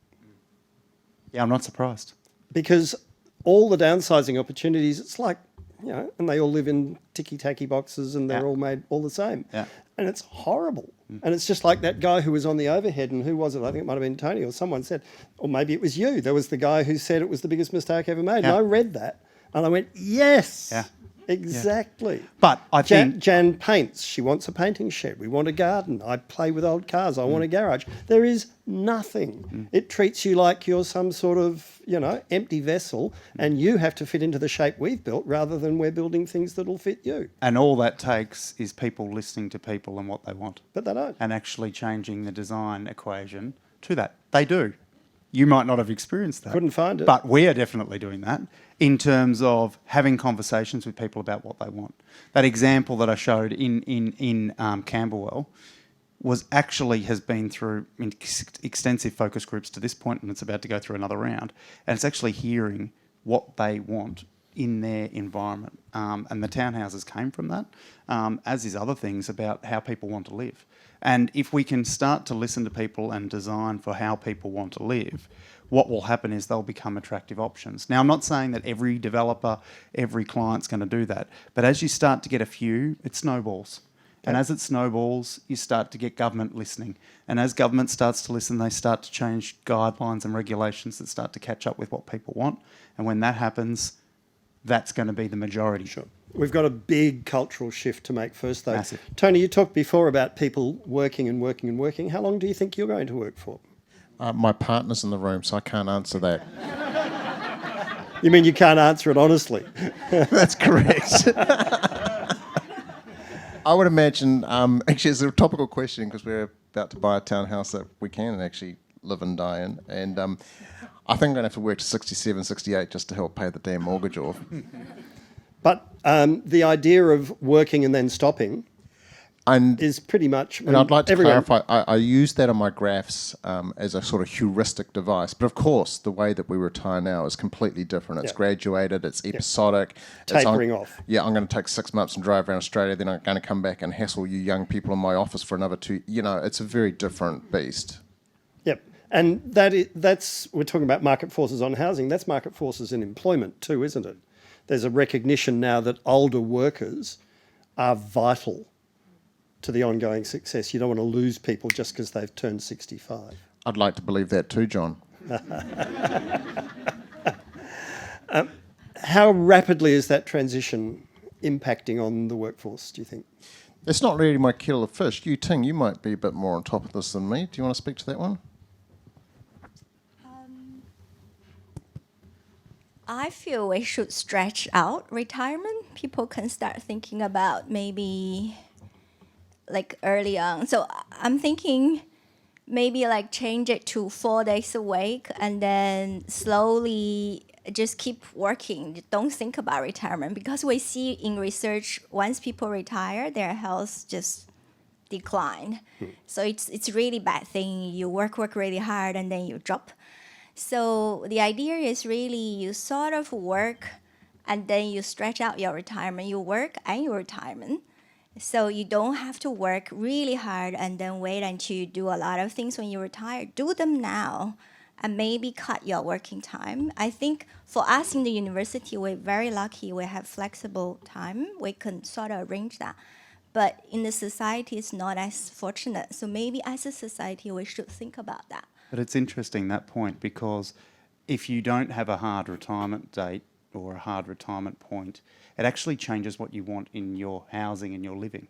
Yeah, I'm not surprised. Because all the downsizing opportunities, it's like, you know, and they all live in ticky-tacky boxes and they're all made all the same. Yeah. And it's horrible. And it's just like that guy who was on the overhead, and who was it? I think it might have been Tony, or someone said, or maybe it was you. There was the guy who said it was the biggest mistake ever made. And I read that and I went, yes. Yeah. Exactly. But I think Jan paints. She wants a painting shed. We want a garden. I play with old cars. I want a garage. There is nothing. It treats you like you're some sort of, you know, empty vessel, and you have to fit into the shape we've built, rather than we're building things that'll fit you. And all that takes is people listening to people and what they want. But they don't. And actually changing the design equation to that. They do. You might not have experienced that. Couldn't find it. But we are definitely doing that in terms of having conversations with people about what they want. That example that I showed in Camberwell has been through extensive focus groups to this point, and it's about to go through another round. And it's actually hearing what they want in their environment. And the townhouses came from that, as is other things about how people want to live. And if we can start to listen to people and design for how people want to live, what will happen is they'll become attractive options. Now, I'm not saying that every developer, every client's going to do that, but as you start to get a few, it snowballs. And as it snowballs, you start to get government listening. And as government starts to listen, they start to change guidelines and regulations that start to catch up with what people want. And when that happens, that's going to be the majority. Sure. We've got a big cultural shift to make first, though. Massive. Tony, you talked before about people working and working and working. How long do you think you're going to work for? My partner's in the room, so I can't answer that. You mean you can't answer it honestly? That's correct. I would imagine, actually, it's a topical question because we're about to buy a townhouse that we can actually live and die in. And I think I'm going to have to work to 67, 68 just to help pay the damn mortgage off. But the idea of working and then stopping is pretty much... And I'd like to clarify, I use that on my graphs as a sort of heuristic device. But of course, the way that we retire now is completely different. It's graduated, it's episodic. Tapering off. Yeah, I'm going to take 6 months and drive around Australia, then I'm going to come back and hassle you young people in my office for another 2. You know, it's a very different beast. Yep. And that's, we're talking about market forces on housing, that's market forces in employment too, isn't it? There's a recognition now that older workers are vital to the ongoing success. You don't want to lose people just because they've turned 65. I'd like to believe that too, John. How rapidly is that transition impacting on the workforce, do you think? It's not really my kettle of fish. You, Ting, you might be a bit more on top of this than me. Do you want to speak to that one? I feel we should stretch out retirement. People can start thinking about maybe like early on. So I'm thinking maybe like change it to 4 days a week and then slowly just keep working. Don't think about retirement because we see in research once people retire, their health just decline. So it's really bad thing. You work really hard and then you drop. So the idea is really you sort of work and then you stretch out your retirement. You work and your retirement. So you don't have to work really hard and then wait until you do a lot of things when you retire. Do them now and maybe cut your working time. I think for us in the university, we're very lucky. We have flexible time. We can sort of arrange that. But in the society, it's not as fortunate. So maybe as a society, we should think about that. But it's interesting, that point, because if you don't have a hard retirement date or a hard retirement point, it actually changes what you want in your housing and your living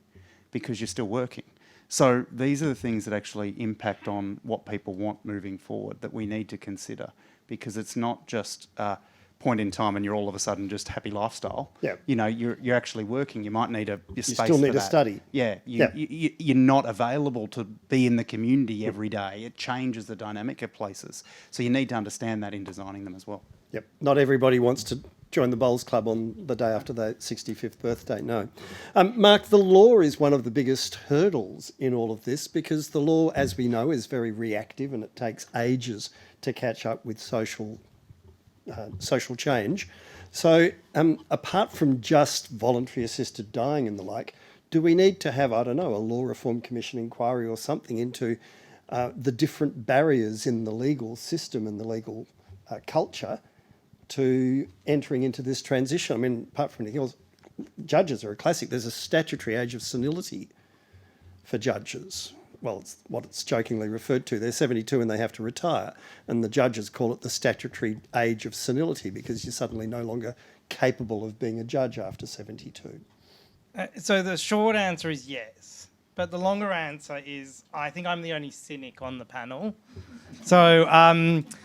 because you're still working. So these are the things that actually impact on what people want moving forward that we need to consider because it's not just a point in time and you're all of a sudden just happy lifestyle. Yeah. You know, you're actually working. You might need a space for that. You still need to study. Yeah. You're not available to be in the community every day. It changes the dynamic of places. So you need to understand that in designing them as well. Yep. Not everybody wants to join the bowls club on the day after their 65th birthday, no. Mark, the law is one of the biggest hurdles in all of this because the law, as we know, is very reactive and it takes ages to catch up with social change. So apart from just voluntary assisted dying and the like, do we need to have, I don't know, a law reform commission inquiry or something into the different barriers in the legal system and the legal culture to entering into this transition? I mean, apart from anything else, judges are a classic. There's a statutory age of senility for judges. Well, it's what it's jokingly referred to. They're 72 and they have to retire. And the judges call it the statutory age of senility because you're suddenly no longer capable of being a judge after 72. So the short answer is yes. But the longer answer is I think I'm the only cynic on the panel. So,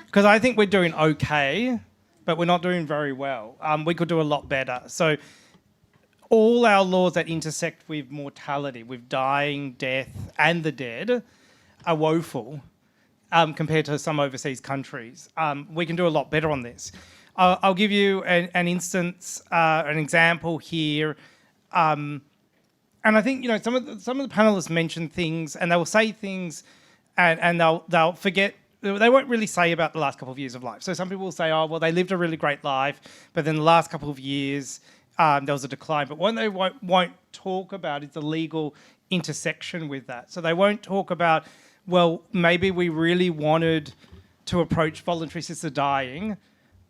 because I think we're doing okay, but we're not doing very well. We could do a lot better. So all our laws that intersect with mortality, with dying, death, and the dead are woeful compared to some overseas countries. We can do a lot better on this. I'll give you an instance, an example here. And I think, you know, some of the panelists mention things and they will say things and they'll forget. They won't really say about the last couple of years of life. So some people will say, oh, well, they lived a really great life, but then the last couple of years, there was a decline. But what they won't talk about is the legal intersection with that. So they won't talk about, well, maybe we really wanted to approach voluntary assisted dying,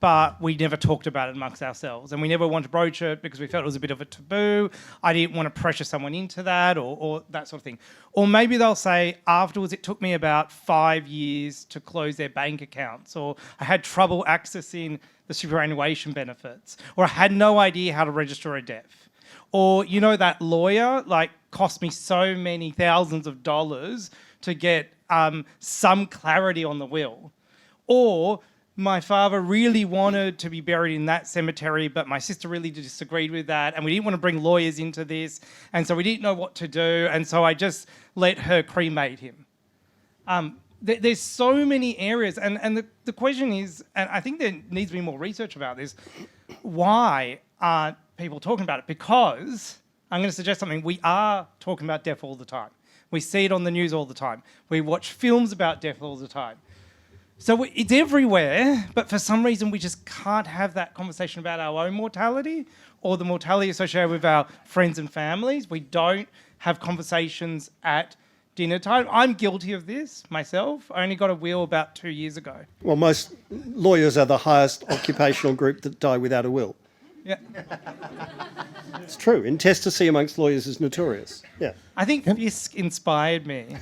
but we never talked about it amongst ourselves. And we never wanted to broach it because we felt it was a bit of a taboo. I didn't want to pressure someone into that or that sort of thing. Or maybe they'll say, afterwards, it took me about 5 years to close their bank accounts, or I had trouble accessing the superannuation benefits, or I had no idea how to register a death. Or, you know, that lawyer, like, cost me so many thousands of dollars to get some clarity on the will. Or my father really wanted to be buried in that cemetery, but my sister really disagreed with that, and we didn't want to bring lawyers into this, and so we didn't know what to do, and so I just let her cremate him. There's so many areas, and the question is, and I think there needs to be more research about this, why aren't people talking about it? Because, I'm going to suggest something, we are talking about death all the time. We see it on the news all the time. We watch films about death all the time. So it's everywhere, but for some reason we just can't have that conversation about our own mortality or the mortality associated with our friends and families. We don't have conversations at dinner time. I'm guilty of this myself. I only got a will about 2 years ago. Well, most lawyers are the highest occupational group that die without a will. Yeah. It's true. Intestacy amongst lawyers is notorious. Yeah. I think this inspired me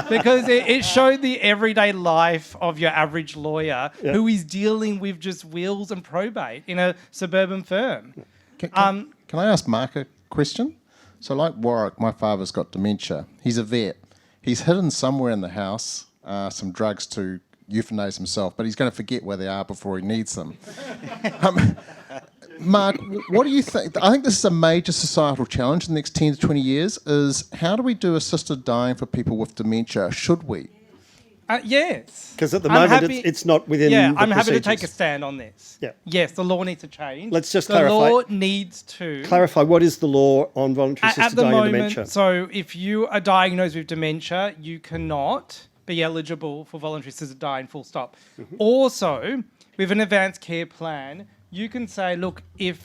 because it showed the everyday life of your average lawyer who is dealing with just wills and probate in a suburban firm. Can I ask Mark a question? So like Warwick, my father's got dementia. He's a vet. He's hidden somewhere in the house some drugs to euthanize himself, but he's going to forget where they are before he needs them. Mark, what do you think? I think this is a major societal challenge in the next 10 to 20 years, is how do we do assisted dying for people with dementia? Should we? Yes. Because at the moment it's not within the I'm happy to procedures. take a stand on this. Yeah. Yes, the law needs to change. Let's just the clarify. The law needs to... Clarify, what is the law on voluntary At assisted the dying in moment, dementia? so if you are diagnosed with dementia, you cannot be eligible for voluntary assisted dying, full stop. Mm-hmm. Also, with an advanced care plan, you can say, look, if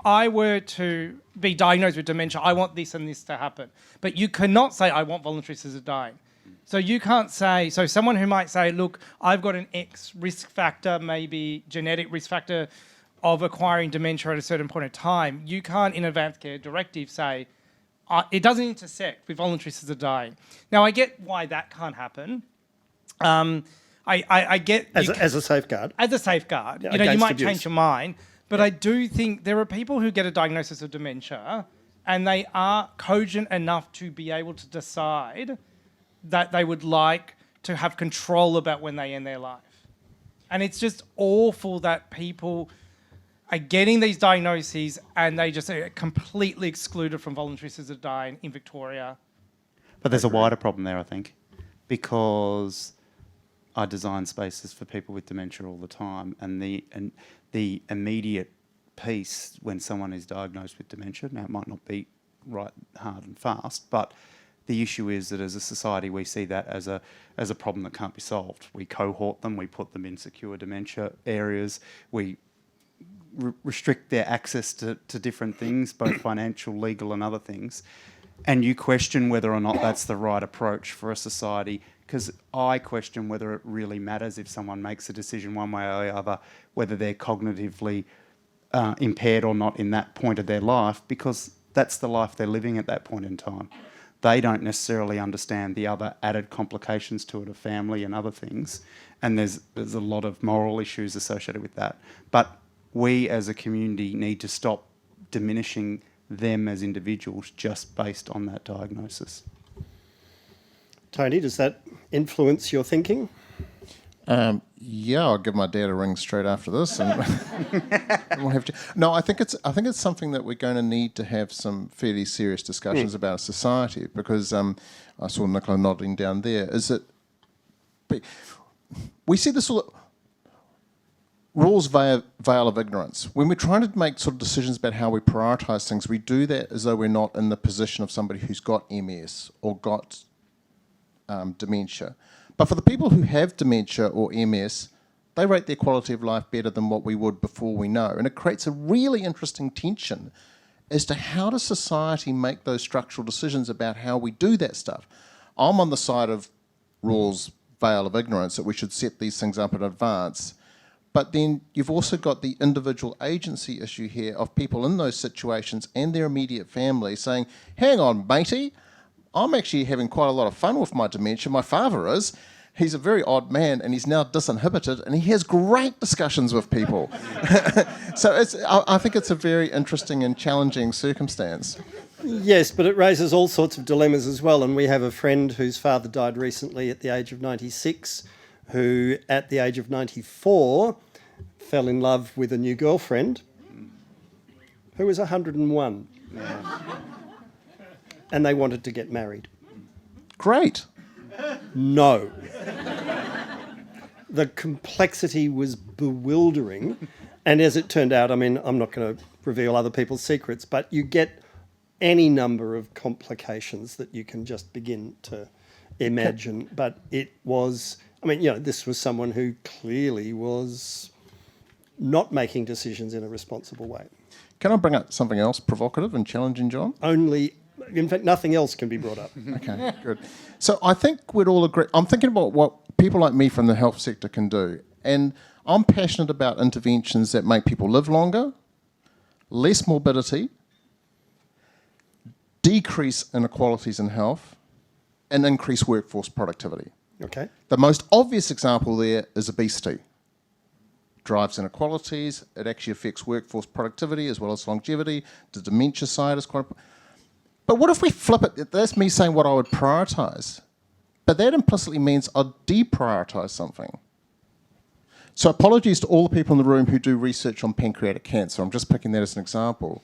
I were to be diagnosed with dementia, I want this and this to happen. But you cannot say, I want voluntary assisted dying. So you can't say, so someone who might say, look, I've got an X risk factor, maybe genetic risk factor of acquiring dementia at a certain point in time, you can't, in advanced care directive, say, it doesn't intersect with voluntary assisted dying. Now, I get why that can't happen. I get... As a safeguard? As a safeguard. Yeah, you might abuse. change your mind. But I do think there are people who get a diagnosis of dementia and they are cogent enough to be able to decide that they would like to have control about when they end their life. And it's just awful that people are getting these diagnoses and they just are completely excluded from voluntary assisted dying in Victoria. But there's a wider problem there, I think, because I design spaces for people with dementia all the time, and the immediate piece when someone is diagnosed with dementia, now it might not be right hard and fast, but the issue is that as a society we see that as a problem that can't be solved. We cohort them, we put them in secure dementia areas, we restrict their access to different things, both financial, legal and other things. And you question whether or not that's the right approach for a society, because I question whether it really matters if someone makes a decision one way or the other, whether they're cognitively impaired or not in that point of their life, because that's the life they're living at that point in time. They don't necessarily understand the other added complications to it of family and other things, and there's a lot of moral issues associated with that. But we as a community need to stop diminishing them as individuals just based on that diagnosis. Tony, does that influence your thinking? Yeah, I'll give my dad a ring straight after this, and we'll have to. No, I think it's something that we're going to need to have some fairly serious discussions about as society, because I saw Nicola nodding down there. Is it? We see this all. Rules veil of ignorance. When we're trying to make sort of decisions about how we prioritise things, we do that as though we're not in the position of somebody who's got MS or got dementia. But for the people who have dementia or MS, they rate their quality of life better than what we would before we know. And it creates a really interesting tension as to how does society make those structural decisions about how we do that stuff. I'm on the side of rules veil of ignorance, that we should set these things up in advance. But then you've also got the individual agency issue here of people in those situations and their immediate family saying, hang on, matey, I'm actually having quite a lot of fun with my dementia. My father is. He's a very odd man and he's now disinhibited and he has great discussions with people. So I think it's a very interesting and challenging circumstance. Yes, but it raises all sorts of dilemmas as well. And we have a friend whose father died recently at the age of 96, who at the age of 94 fell in love with a new girlfriend who was 101. And they wanted to get married. Great. No. The complexity was bewildering. And as it turned out, I mean, I'm not going to reveal other people's secrets, but you get any number of complications that you can just begin to imagine. But it was, I mean, you know, this was someone who clearly was not making decisions in a responsible way. Can I bring up something else provocative and challenging, John? Only, in fact, nothing else can be brought up. Okay, good. So I think we'd all agree. I'm thinking about what people like me from the health sector can do. And I'm passionate about interventions that make people live longer, less morbidity, decrease inequalities in health, and increase workforce productivity. Okay. The most obvious example there is obesity. Drives inequalities, it actually affects workforce productivity as well as longevity. The dementia side is quite... But what if we flip it? That's me saying what I would prioritise. But that implicitly means I'd deprioritise something. So apologies to all the people in the room who do research on pancreatic cancer. I'm just picking that as an example.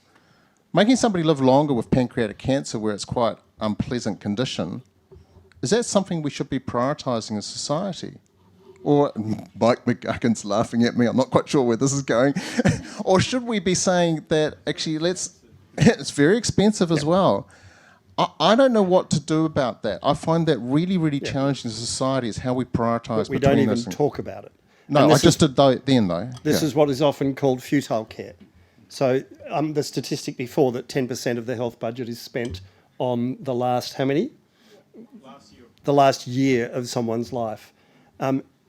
Making somebody live longer with pancreatic cancer where it's quite unpleasant condition, is that something we should be prioritising as society? Or, Mike McGuckin's laughing at me, I'm not quite sure where this is going. Or should we be saying that actually it's very expensive as well. I don't know what to do about that. I find that really, really challenging to society is how we prioritise. But we don't even talk about it. No, I just did then though. This is what is often called futile care. So the statistic before that 10% of the health budget is spent on the last, how many? Last year. The last year of someone's life.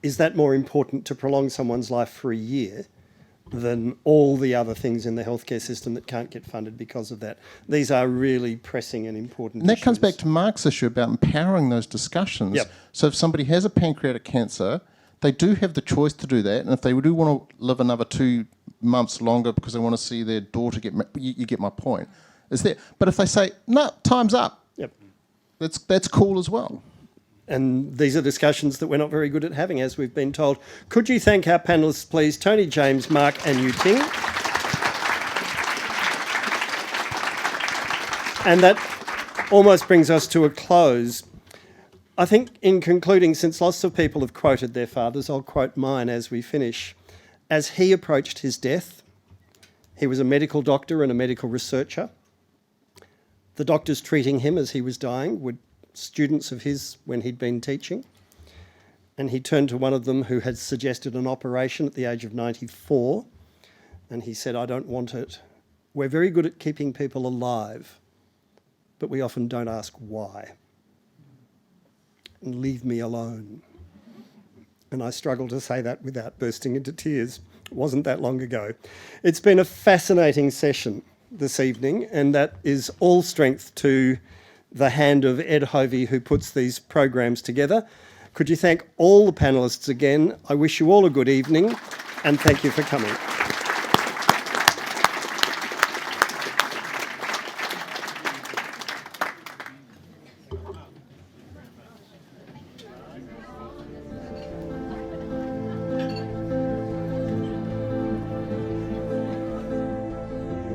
Is that more important to prolong someone's life for a year than all the other things in the healthcare system that can't get funded because of that? These are really pressing and important And that issues. comes back to Mark's issue about empowering those discussions. Yep. So if somebody has a pancreatic cancer, they do have the choice to do that. And if they do want to live another 2 months longer because they want to see their daughter get married, you get my point. Is that? But if they say, no, time's up, Yep. that's cool as well. And these are discussions that we're not very good at having, as we've been told. Could you thank our panellists, please? Tony, James, Mark and Yu Ting. And that almost brings us to a close. I think in concluding, since lots of people have quoted their fathers, I'll quote mine as we finish. As he approached his death, he was a medical doctor and a medical researcher. The doctors treating him as he was dying were students of his when he'd been teaching. And he turned to one of them who had suggested an operation at the age of 94. And he said, I don't want it. We're very good at keeping people alive, but we often don't ask why. And leave me alone. And I struggle to say that without bursting into tears. It wasn't that long ago. It's been a fascinating session this evening, and that is all strength to the hand of Ed Hovey, who puts these programs together. Could you thank all the panellists again? I wish you all a good evening, and thank you for coming.